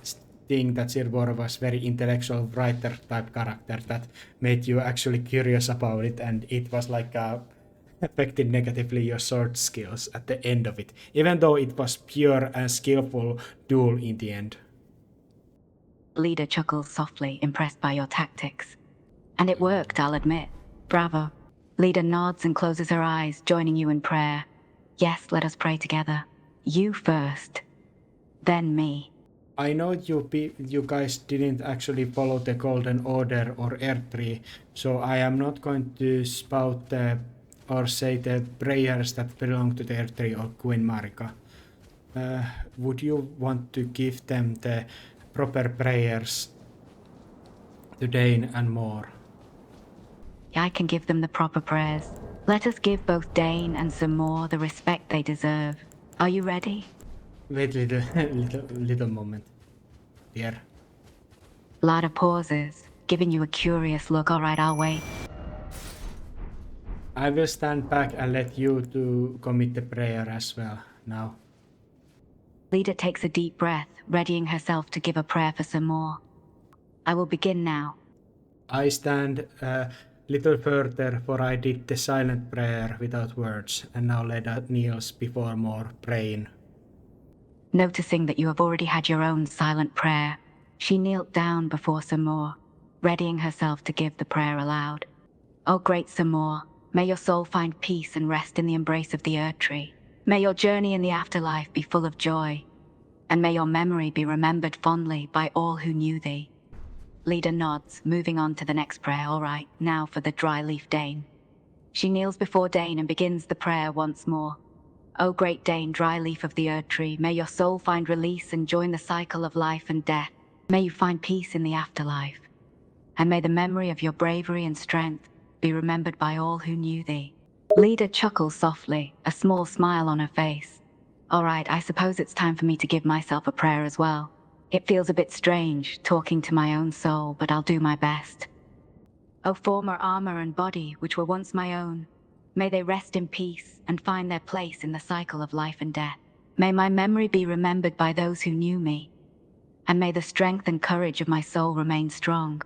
thing that Sir More was very intellectual writer type character that made you actually curious about it, and it was like affected negatively your sword skills at the end of it, even though it was pure and skillful duel in the end. Leda chuckles softly, impressed by your tactics. And it worked, I'll admit. Bravo. Leda nods and closes her eyes, joining you in prayer. Yes, let us pray together. You first, then me. I know you guys didn't actually follow the Golden Order or Earth Tree, so I am not going to spout the or say the prayers that belong to the Erdtree or Queen Marika. Would you want to give them the proper prayers to Dane and more? I can give them the proper prayers. Let us give both Dane and Sir Moore the respect they deserve. Are you ready? Wait little moment. Dear. Lada pauses, giving you a curious look. All right, I'll wait. I will stand back and let you to commit the prayer as well now. Lida takes a deep breath, readying herself to give a prayer for Sir Moore. I will begin now. I stand a little further, for I did the silent prayer without words, and now Leda kneels before Moore, praying. Noticing that you have already had your own silent prayer, she knelt down before Sir Moore, readying herself to give the prayer aloud. O great Sir Moore, may your soul find peace and rest in the embrace of the Erdtree. May your journey in the afterlife be full of joy, and may your memory be remembered fondly by all who knew thee. Leda nods, moving on to the next prayer. All right, now for the Dryleaf Dane. She kneels before Dane and begins the prayer once more. O great Dane, Dryleaf of the Erdtree, may your soul find release and join the cycle of life and death. May you find peace in the afterlife. And may the memory of your bravery and strength be remembered by all who knew thee. Leda chuckles softly, a small smile on her face. All right, I suppose it's time for me to give myself a prayer as well. It feels a bit strange, talking to my own soul, but I'll do my best. O former armor and body, which were once my own, may they rest in peace and find their place in the cycle of life and death. May my memory be remembered by those who knew me, and may the strength and courage of my soul remain strong.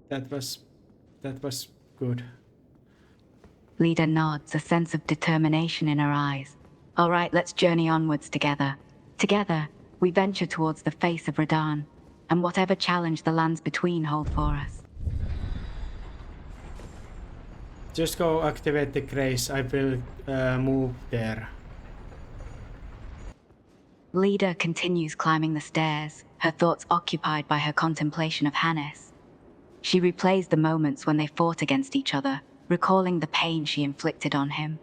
That was good. Leda nods, a sense of determination in her eyes. All right, let's journey onwards together. Together, we venture towards the face of Radahn, and whatever challenge the lands between hold for us. Just go activate the grace. I will move there. Leda continues climbing the stairs, her thoughts occupied by her contemplation of Hannes. She replays the moments when they fought against each other, recalling the pain she inflicted on him.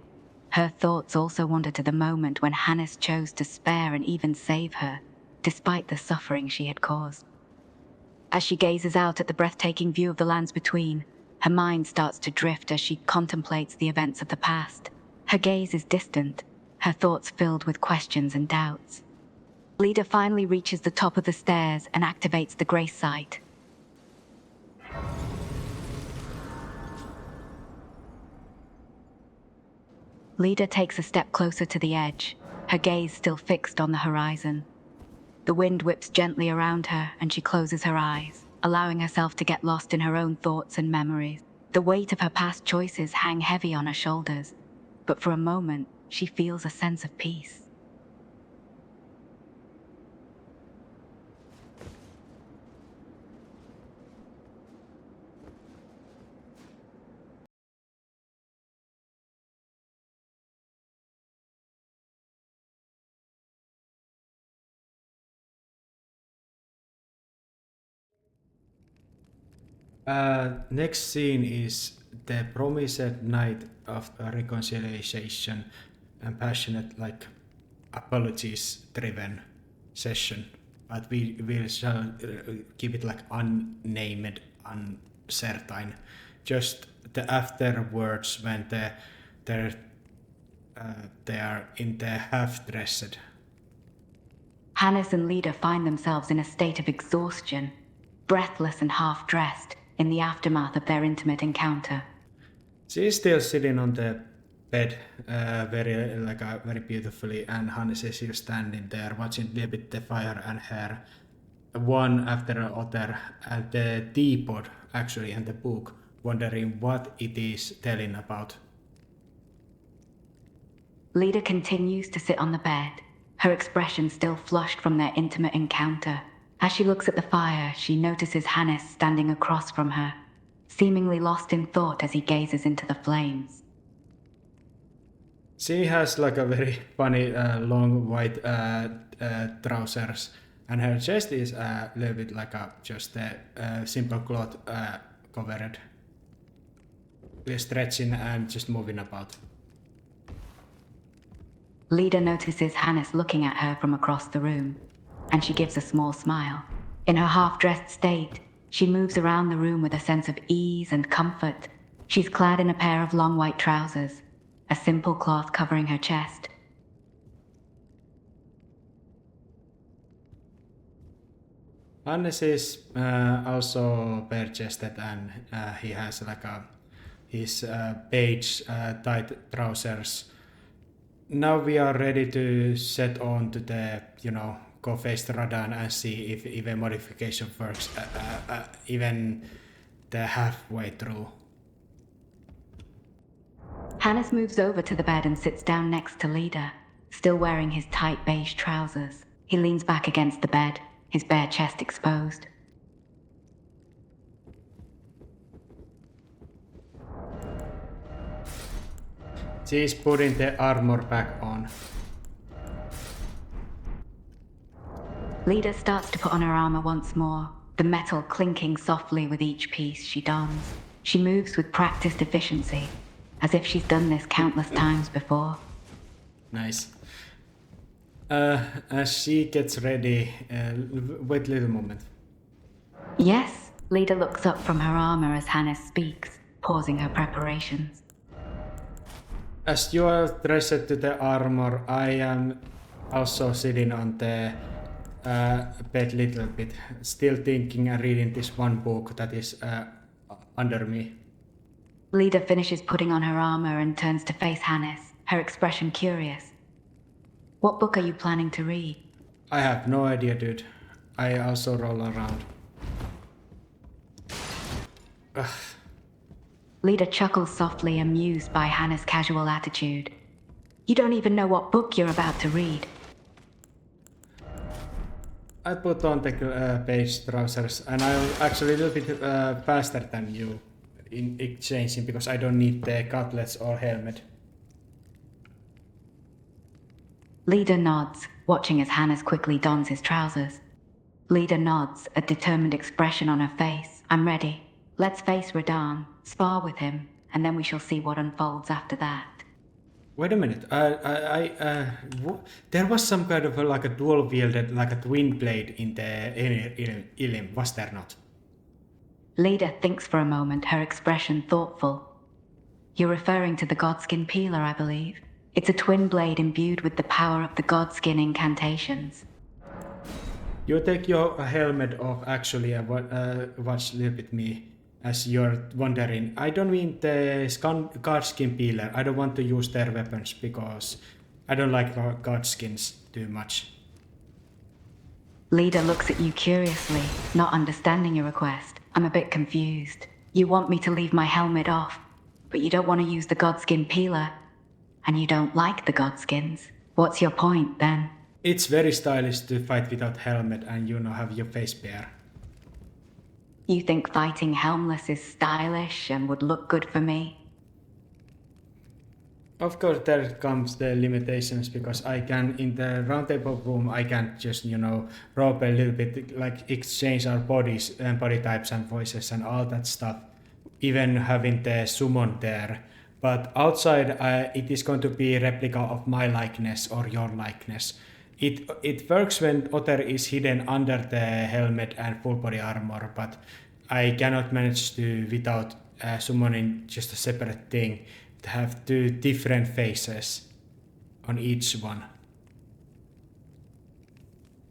Her thoughts also wander to the moment when Hannes chose to spare and even save her, despite the suffering she had caused. As she gazes out at the breathtaking view of the lands between, her mind starts to drift as she contemplates the events of the past. Her gaze is distant, her thoughts filled with questions and doubts. Leda finally reaches the top of the stairs and activates the Grace Sight. Leda takes a step closer to the edge, her gaze still fixed on the horizon. The wind whips gently around her and she closes her eyes, allowing herself to get lost in her own thoughts and memories. The weight of her past choices hang heavy on her shoulders, but for a moment, she feels a sense of peace. Next scene is the promised night of reconciliation and passionate, apologies driven session. But we will keep it unnamed, uncertain. Just the afterwards when they are in the half-dressed. Hannes and Leda find themselves in a state of exhaustion, breathless and half-dressed, in the aftermath of their intimate encounter. She is still sitting on the bed, very beautifully, and Hannes is still standing there, watching a bit the fire and her, one after the other, and the teapot actually, and the book, wondering what it is telling about. Leda continues to sit on the bed, her expression still flushed from their intimate encounter. As she looks at the fire, she notices Hannes standing across from her, seemingly lost in thought as he gazes into the flames. She has a very funny long white trousers and her chest is a little bit like just a simple cloth covered. We're stretching and just moving about. Leda notices Hannes looking at her from across the room, and she gives a small smile. In her half-dressed state, she moves around the room with a sense of ease and comfort. She's clad in a pair of long white trousers, a simple cloth covering her chest. Hannes is also bare-chested, and he has like his beige tight trousers. Now we are ready to set on to the, go face the Radan and see if even modification works, even the halfway through. Hannes moves over to the bed and sits down next to Leda, still wearing his tight beige trousers. He leans back against the bed, his bare chest exposed. She's putting the armor back on. Leda starts to put on her armor once more, the metal clinking softly with each piece she dons. She moves with practiced efficiency, as if she's done this countless times before. Nice. As she gets ready, wait a little moment. Yes, Leda looks up from her armor as Hannes speaks, pausing her preparations. As you are dressed to the armor, I am also sitting on the bed a little bit, still thinking and reading this one book that is under me. Leda finishes putting on her armor and turns to face Hannes, her expression curious. What book are you planning to read? I have no idea, dude. I also roll around. Ugh. Leda chuckles softly, amused by Hannes' casual attitude. You don't even know what book you're about to read. I put on the beige trousers, and I'm actually a little bit faster than you in exchanging because I don't need the gauntlets or helmet. Leda nods, watching as Hannes quickly dons his trousers. Leda nods, a determined expression on her face. I'm ready. Let's face Radan, spar with him, and then we shall see what unfolds after that. Wait a minute. There was some kind of like a dual-wielded, like a twin blade in the Ilim, was there not? Leda thinks for a moment, her expression thoughtful. You're referring to the Godskin Peeler, I believe. It's a twin blade imbued with the power of the Godskin incantations. You take your helmet off actually and watch a little bit me as you're wondering. I don't mean the Godskin Peeler. I don't want to use their weapons because I don't like Godskins too much. Leda looks at you curiously, not understanding your request. I'm a bit confused. You want me to leave my helmet off, but you don't want to use the Godskin Peeler, and you don't like the Godskins. What's your point, then? It's very stylish to fight without helmet and have your face bare. You think fighting helmless is stylish and would look good for me? Of course, there comes the limitations because I can, in the roundtable room, I can't just, rope a little bit, like exchange our bodies and body types and voices and all that stuff, even having the summon there. But outside, it is going to be a replica of my likeness or your likeness. It works when Otter is hidden under the helmet and full body armor, but I cannot manage to, without summoning just a separate thing, to have two different faces on each one.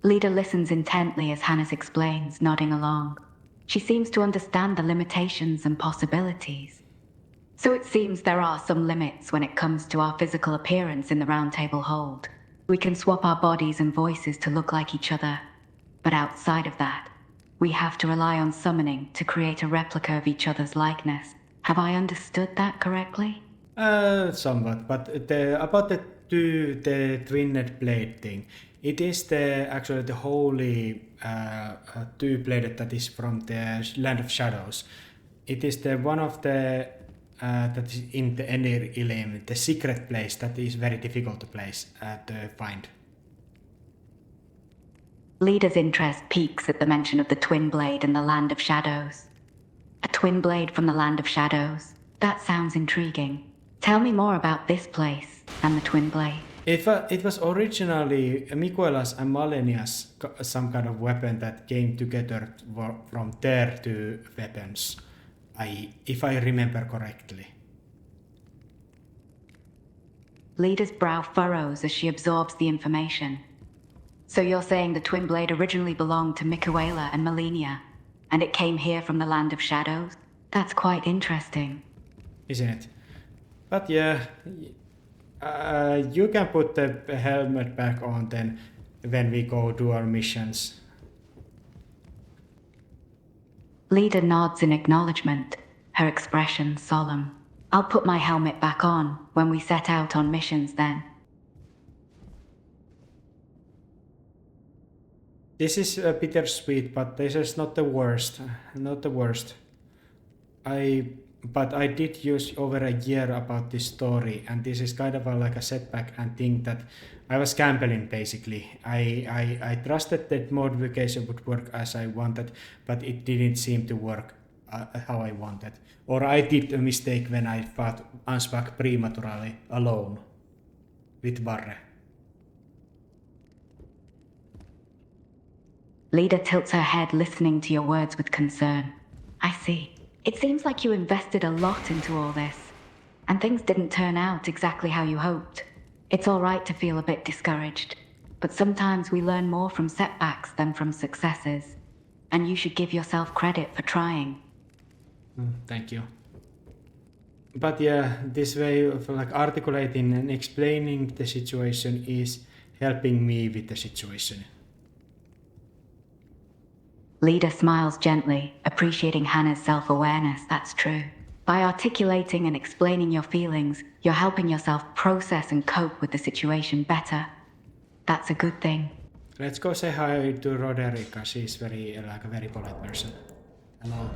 Leda listens intently as Hannes explains, nodding along. She seems to understand the limitations and possibilities. So it seems there are some limits when it comes to our physical appearance in the Round Table Hold. We can swap our bodies and voices to look like each other, but outside of that, we have to rely on summoning to create a replica of each other's likeness. Have I understood that correctly? Somewhat, but about the twinned blade thing, it is actually the holy two-bladed that is from the Land of Shadows. It is the one of the that is in the Enir Ilim, the secret place that is very difficult to find. Leader's interest peaks at the mention of the twin blade in the Land of Shadows. A twin blade from the Land of Shadows. That sounds intriguing. Tell me more about this place and the twin blade. It was originally Mikoelas and Malenia's some kind of weapon that came together from their two weapons, if I remember correctly. Leader's brow furrows as she absorbs the information. So you're saying the twin blade originally belonged to Mikoela and Malenia, and it came here from the Land of Shadows? That's quite interesting. Isn't it? But yeah, you can put the helmet back on then when we go do our missions. Leader nods in acknowledgement, her expression solemn. I'll put my helmet back on when we set out on missions then. This is bittersweet, but this is not the worst. Not the worst. But I did use over a year about this story, and this is kind of like a setback and thing that I was gambling basically. I trusted that modification would work as I wanted, but it didn't seem to work how I wanted. Or I did a mistake when I fought Ansbach prematurely alone with Barre. Leader tilts her head, listening to your words with concern. I see. It seems like you invested a lot into all this, and things didn't turn out exactly how you hoped. It's all right to feel a bit discouraged, but sometimes we learn more from setbacks than from successes, and you should give yourself credit for trying. Thank you. But yeah, this way of like articulating and explaining the situation is helping me with the situation. Leader smiles gently, appreciating Hannah's self-awareness, that's true. By articulating and explaining your feelings, you're helping yourself process and cope with the situation better. That's a good thing. Let's go say hi to Roderica. She's a very polite person. Hello.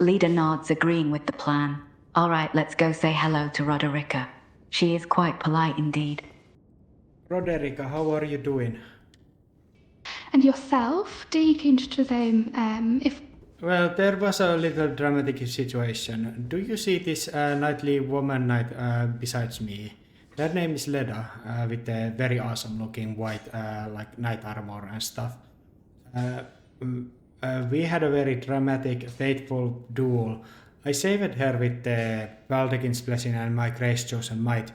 Leader nods, agreeing with the plan. All right, let's go say hello to Roderica. She is quite polite indeed. Roderica, how are you doing? And yourself? Det gick inte same if... Well, there was a little dramatic situation. Do you see this knightly woman knight besides me? Her name is Leda, with a very awesome looking white like knight armor and stuff. We had a very dramatic, fateful duel. I saved her with the Baldekin's blessing and my grace chosen might.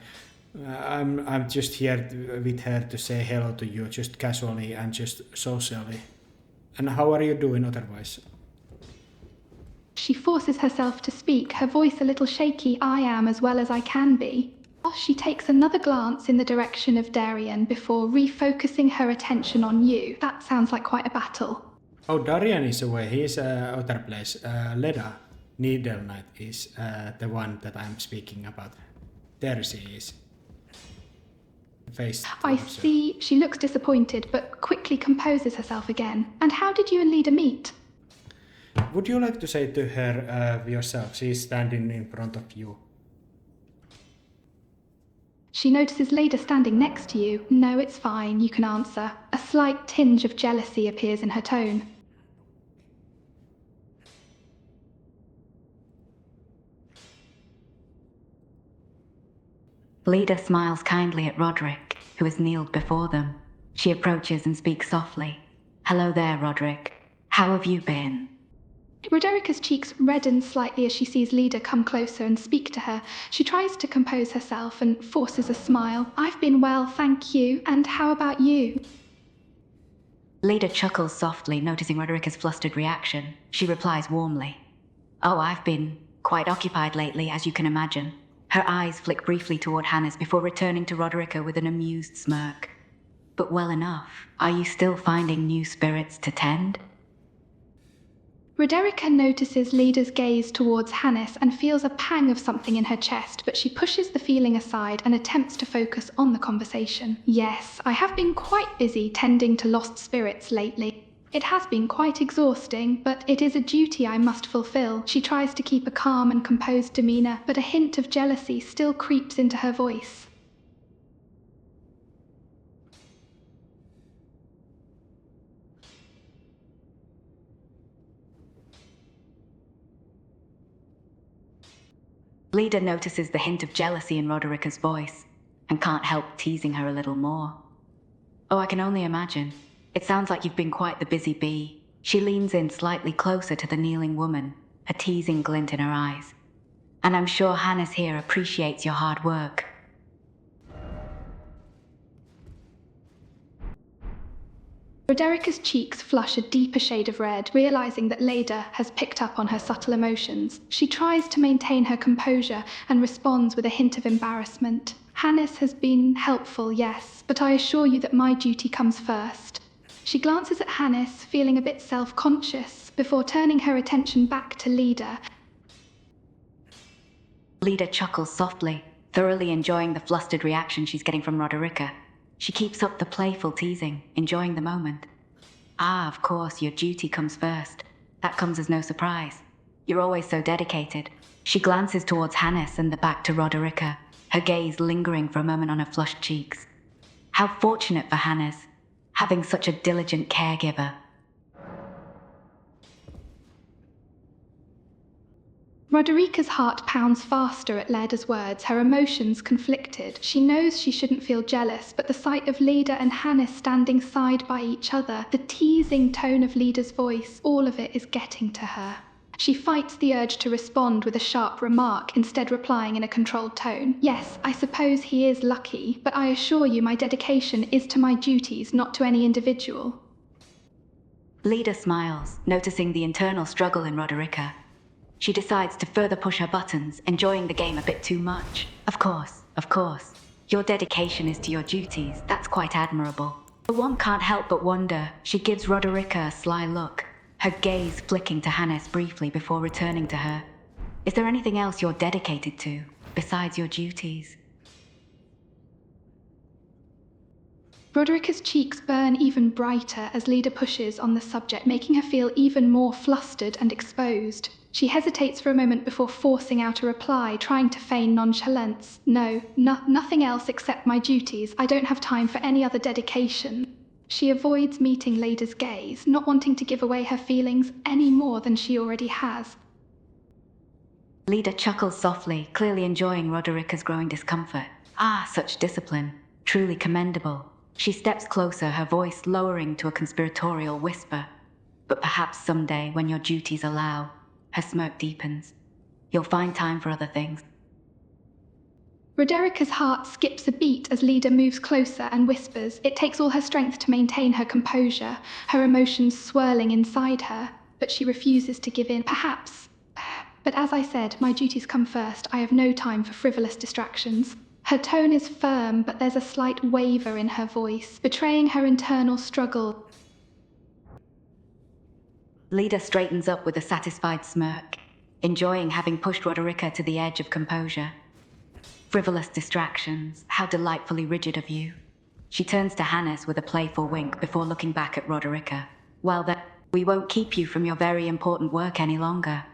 I'm just here with her to say hello to you, just casually and just socially. And how are you doing otherwise? She forces herself to speak, her voice a little shaky. I am as well as I can be. She takes another glance in the direction of Darien before refocusing her attention on you. That sounds like quite a battle. Oh, Darien is away. He is other place. Leda, Needle Knight, is the one that I'm speaking about. There she is. I see. She looks disappointed, but quickly composes herself again. And how did you and Leader meet? Would you like to say to her yourself? She's standing in front of you. She notices Leda standing next to you. No, it's fine, you can answer. A slight tinge of jealousy appears in her tone. Leader smiles kindly at Roderick, who has kneeled before them. She approaches and speaks softly. Hello there, Roderick. How have you been? Roderica's cheeks redden slightly as she sees Leader come closer and speak to her. She tries to compose herself and forces a smile. I've been well, thank you. And how about you? Leader chuckles softly, noticing Roderica's flustered reaction. She replies warmly. Oh, I've been quite occupied lately, as you can imagine. Her eyes flick briefly toward Hannah's before returning to Roderica with an amused smirk. But well enough. Are you still finding new spirits to tend? Roderica notices Leader's gaze towards Hannes and feels a pang of something in her chest, but she pushes the feeling aside and attempts to focus on the conversation. Yes, I have been quite busy tending to lost spirits lately. It has been quite exhausting, but it is a duty I must fulfill. She tries to keep a calm and composed demeanor, but a hint of jealousy still creeps into her voice. Leda notices the hint of jealousy in Roderica's voice and can't help teasing her a little more. Oh, I can only imagine. It sounds like you've been quite the busy bee. She leans in slightly closer to the kneeling woman, a teasing glint in her eyes. And I'm sure Hannes here appreciates your hard work. Roderica's cheeks flush a deeper shade of red, realizing that Leda has picked up on her subtle emotions. She tries to maintain her composure and responds with a hint of embarrassment. Hannes has been helpful, yes, but I assure you that my duty comes first. She glances at Hannes, feeling a bit self-conscious, before turning her attention back to Leda. Leda chuckles softly, thoroughly enjoying the flustered reaction she's getting from Roderica. She keeps up the playful teasing, enjoying the moment. Ah, of course, your duty comes first. That comes as no surprise. You're always so dedicated. She glances towards Hannes and the back to Roderica, her gaze lingering for a moment on her flushed cheeks. How fortunate for Hannes, having such a diligent caregiver. Roderica's heart pounds faster at Leda's words, her emotions conflicted. She knows she shouldn't feel jealous, but the sight of Leda and Hannes standing side by each other, the teasing tone of Leda's voice, all of it is getting to her. She fights the urge to respond with a sharp remark, instead replying in a controlled tone. Yes, I suppose he is lucky, but I assure you my dedication is to my duties, not to any individual. Leda smiles, noticing the internal struggle in Roderica. She decides to further push her buttons, enjoying the game a bit too much. Of course. Your dedication is to your duties. That's quite admirable. But one can't help but wonder. She gives Roderica a sly look, her gaze flicking to Hannes briefly before returning to her. Is there anything else you're dedicated to, besides your duties? Roderica's cheeks burn even brighter as Leda pushes on the subject, making her feel even more flustered and exposed. She hesitates for a moment before forcing out a reply, trying to feign nonchalance. No, nothing else except my duties. I don't have time for any other dedication. She avoids meeting Leda's gaze, not wanting to give away her feelings any more than she already has. Leda chuckles softly, clearly enjoying Roderica's growing discomfort. Ah, such discipline. Truly commendable. She steps closer, her voice lowering to a conspiratorial whisper. But perhaps someday, when your duties allow. Her smirk deepens. You'll find time for other things. Roderica's heart skips a beat as Leda moves closer and whispers. It takes all her strength to maintain her composure, her emotions swirling inside her, but she refuses to give in. Perhaps. But as I said, my duties come first. I have no time for frivolous distractions. Her tone is firm, but there's a slight waver in her voice, betraying her internal struggle. Leda straightens up with a satisfied smirk, enjoying having pushed Roderica to the edge of composure. Frivolous distractions, how delightfully rigid of you. She turns to Hannes with a playful wink before looking back at Roderica. Well then, we won't keep you from your very important work any longer.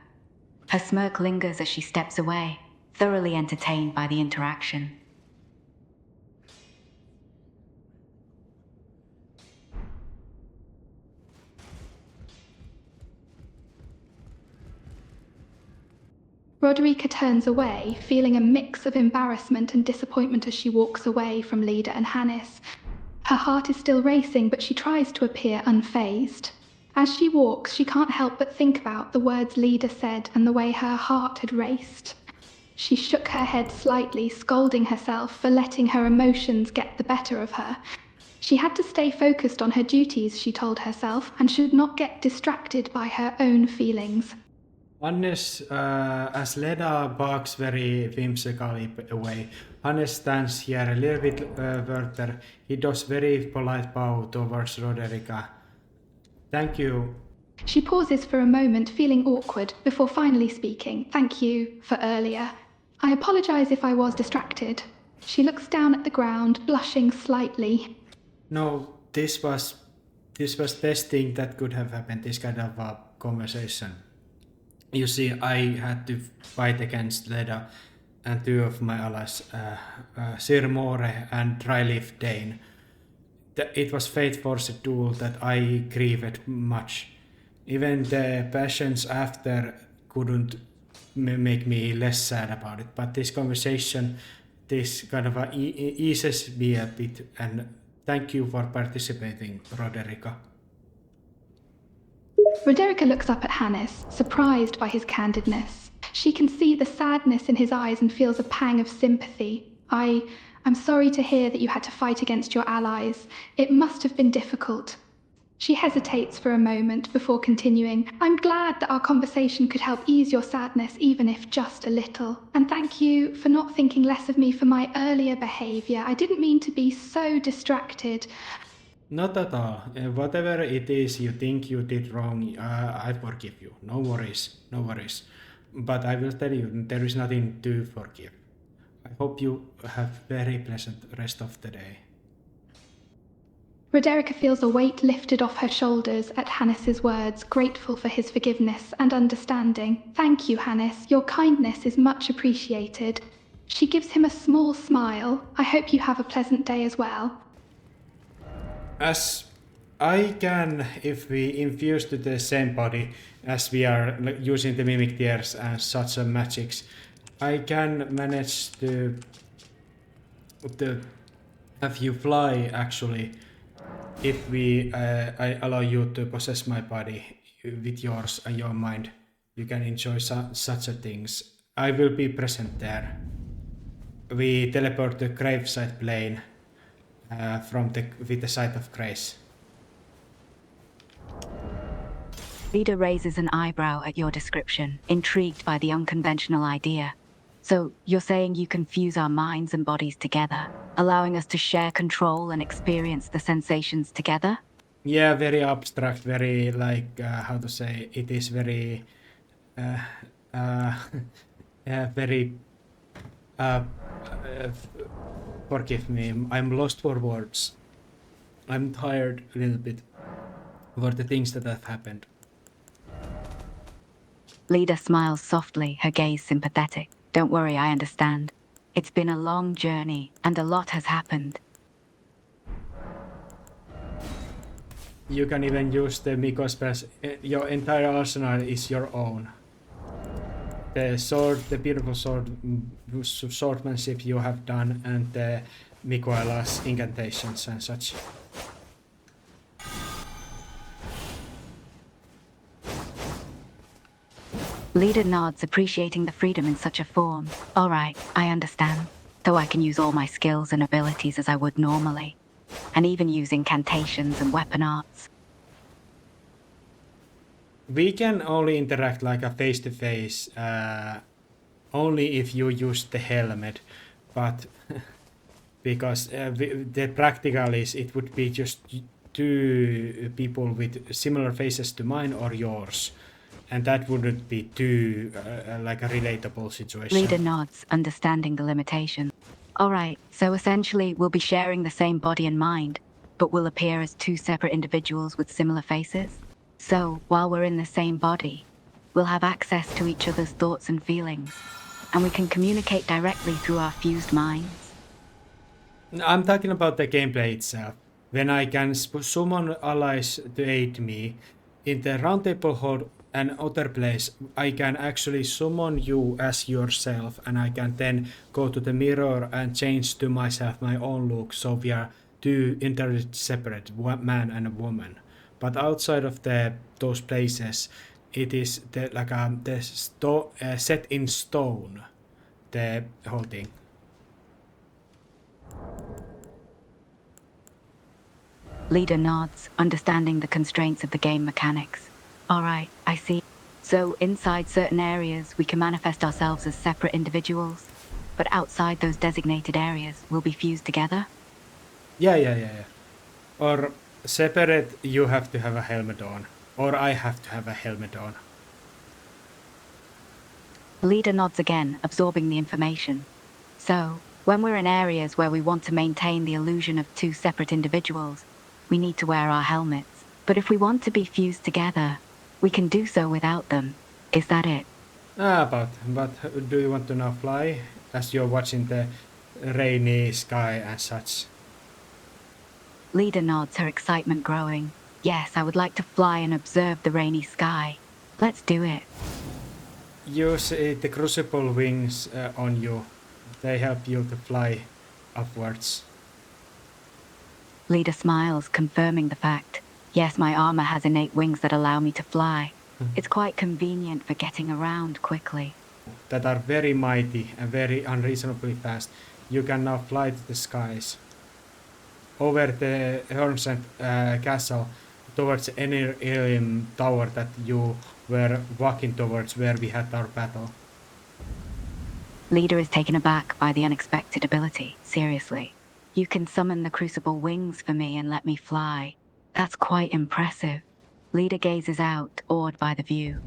Her smirk lingers as she steps away, thoroughly entertained by the interaction. Roderica turns away, feeling a mix of embarrassment and disappointment as she walks away from Leda and Hannes. Her heart is still racing, but she tries to appear unfazed. As she walks, she can't help but think about the words Leda said and the way her heart had raced. She shook her head slightly, scolding herself for letting her emotions get the better of her. She had to stay focused on her duties, she told herself, and should not get distracted by her own feelings. Hannes, as Leda barks very whimsically away, Hannes stands here a little bit further. He does very polite bow towards Roderica. Thank you. She pauses for a moment, feeling awkward, before finally speaking. Thank you for earlier. I apologize if I was distracted. She looks down at the ground, blushing slightly. No, this was best thing that could have happened, this kind of conversation. You see, I had to fight against Leda and two of my allies, Sir More and Dryleaf Dane. It was fate-forced duel that I grieved much. Even the passions after couldn't make me less sad about it. But this conversation, this kind of eases me a bit. And thank you for participating, Roderica. Roderica looks up at Hannes, surprised by his candidness. She can see the sadness in his eyes and feels a pang of sympathy. I'm sorry to hear that you had to fight against your allies. It must have been difficult. She hesitates for a moment before continuing. I'm glad that our conversation could help ease your sadness, even if just a little. And thank you for not thinking less of me for my earlier behavior. I didn't mean to be so distracted. Not at all. Whatever it is you think you did wrong, I forgive you. No worries, no worries. But I will tell you, there is nothing to forgive. I hope you have very pleasant rest of the day. Roderica feels a weight lifted off her shoulders at Hannes's words, grateful for his forgiveness and understanding. Thank you, Hannes. Your kindness is much appreciated. She gives him a small smile. I hope you have a pleasant day as well. As I can, if we infuse to the same body, as we are using the mimic tears and such magics, I can manage to have you fly actually. If I allow you to possess my body with yours and your mind, you can enjoy such a things. I will be present there. We teleport to graveside plane with the sight of grace. Leader raises an eyebrow at your description, intrigued by the unconventional idea. So, you're saying you can fuse our minds and bodies together, allowing us to share control and experience the sensations together? Yeah, very abstract, very how to say, it is very, very, forgive me, I'm lost for words. I'm tired a little bit for the things that have happened. Leader smiles softly, her gaze sympathetic. Don't worry, I understand. It's been a long journey, and a lot has happened. You can even use the Miko spells. Your entire arsenal is your own. The sword, the beautiful swordsmanship you have done, and the Mikoela's incantations and such. Leader nods, appreciating the freedom in such a form. All right, I understand. Though I can use all my skills and abilities as I would normally. And even use incantations and weapon arts. We can only interact like a face-to-face, only if you use the helmet. But because the practical is, it would be just two people with similar faces to mine or yours. And that wouldn't be too like a relatable situation. Leader nods, understanding the limitation. All right, so essentially we'll be sharing the same body and mind, but we'll appear as two separate individuals with similar faces. So, while we're in the same body, we'll have access to each other's thoughts and feelings, and we can communicate directly through our fused minds. I'm talking about the gameplay itself. When I can summon allies to aid me, in the Roundtable Hall and other place, I can actually summon you as yourself, and I can then go to the mirror and change to myself my own look, so we are two entirely separate, one man and a woman. But outside of those places, it is set in stone, the whole thing. Leader nods, understanding the constraints of the game mechanics. All right, I see. So inside certain areas, we can manifest ourselves as separate individuals, but outside those designated areas, we'll be fused together? Yeah. Or separate, you have to have a helmet on, or I have to have a helmet on. Leader nods again, absorbing the information. So, when we're in areas where we want to maintain the illusion of two separate individuals, we need to wear our helmets. But if we want to be fused together, we can do so without them. Is that it? But do you want to now fly, as you're watching the rainy sky and such? Leader nods, her excitement growing. Yes, I would like to fly and observe the rainy sky. Let's do it. use the crucible wings on you. They help you to fly upwards. Leader smiles, confirming the fact. Yes, my armor has innate wings that allow me to fly. It's quite convenient for getting around quickly. That are very mighty and very unreasonably fast. You can now fly to the skies. Over the Hornsent castle, towards the Enerilium tower that you were walking towards where we had our battle. Leader is taken aback by the unexpected ability. Seriously. You can summon the crucible wings for me and let me fly. That's quite impressive. Leader gazes out, awed by the view.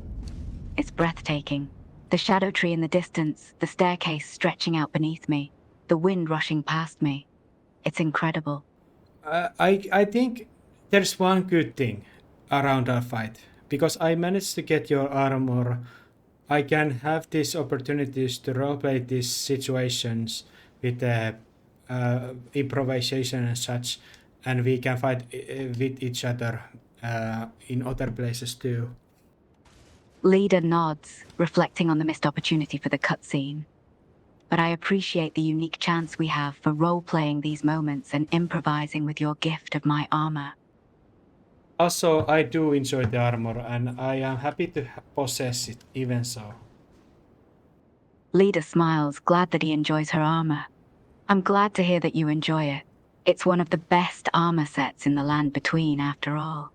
It's breathtaking. The shadow tree in the distance, the staircase stretching out beneath me, the wind rushing past me. It's incredible. I think there's one good thing around our fight. Because I managed to get your armor, I can have these opportunities to roleplay these situations with improvisation and such, and we can fight with each other in other places too. Leader nods, reflecting on the missed opportunity for the cutscene. But I appreciate the unique chance we have for role-playing these moments and improvising with your gift of my armor. Also, I do enjoy the armor, and I am happy to possess it, even so. Leader smiles, glad that he enjoys her armor. I'm glad to hear that you enjoy it. It's one of the best armor sets in the Land Between, after all.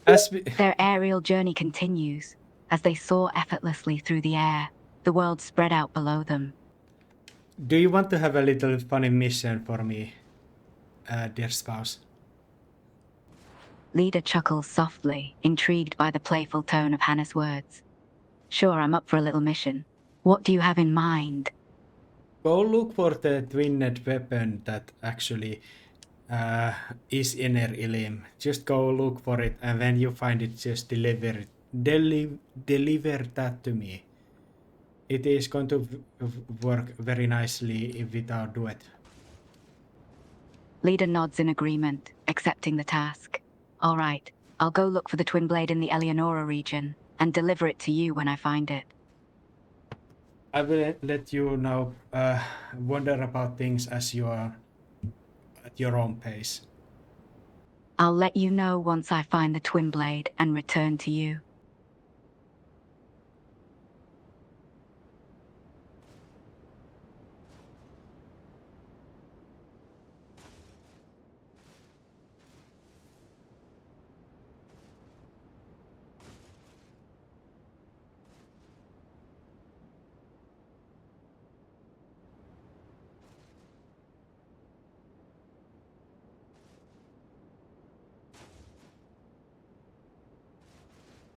Their aerial journey continues, as they soar effortlessly through the air, the world spread out below them. Do you want to have a little funny mission for me, dear spouse? Leader chuckles softly, intrigued by the playful tone of Hannah's words. Sure, I'm up for a little mission. What do you have in mind? Go look for the twin-edged weapon that actually is in Enerilium. Just go look for it, and when you find it, just deliver that to me. It is going to work very nicely with our duet. Leader nods in agreement, accepting the task. All right, I'll go look for the twin blade in the Eleonora region and deliver it to you when I find it. I will let you now wonder about things as you are at your own pace. I'll let you know once I find the twin blade and return to you.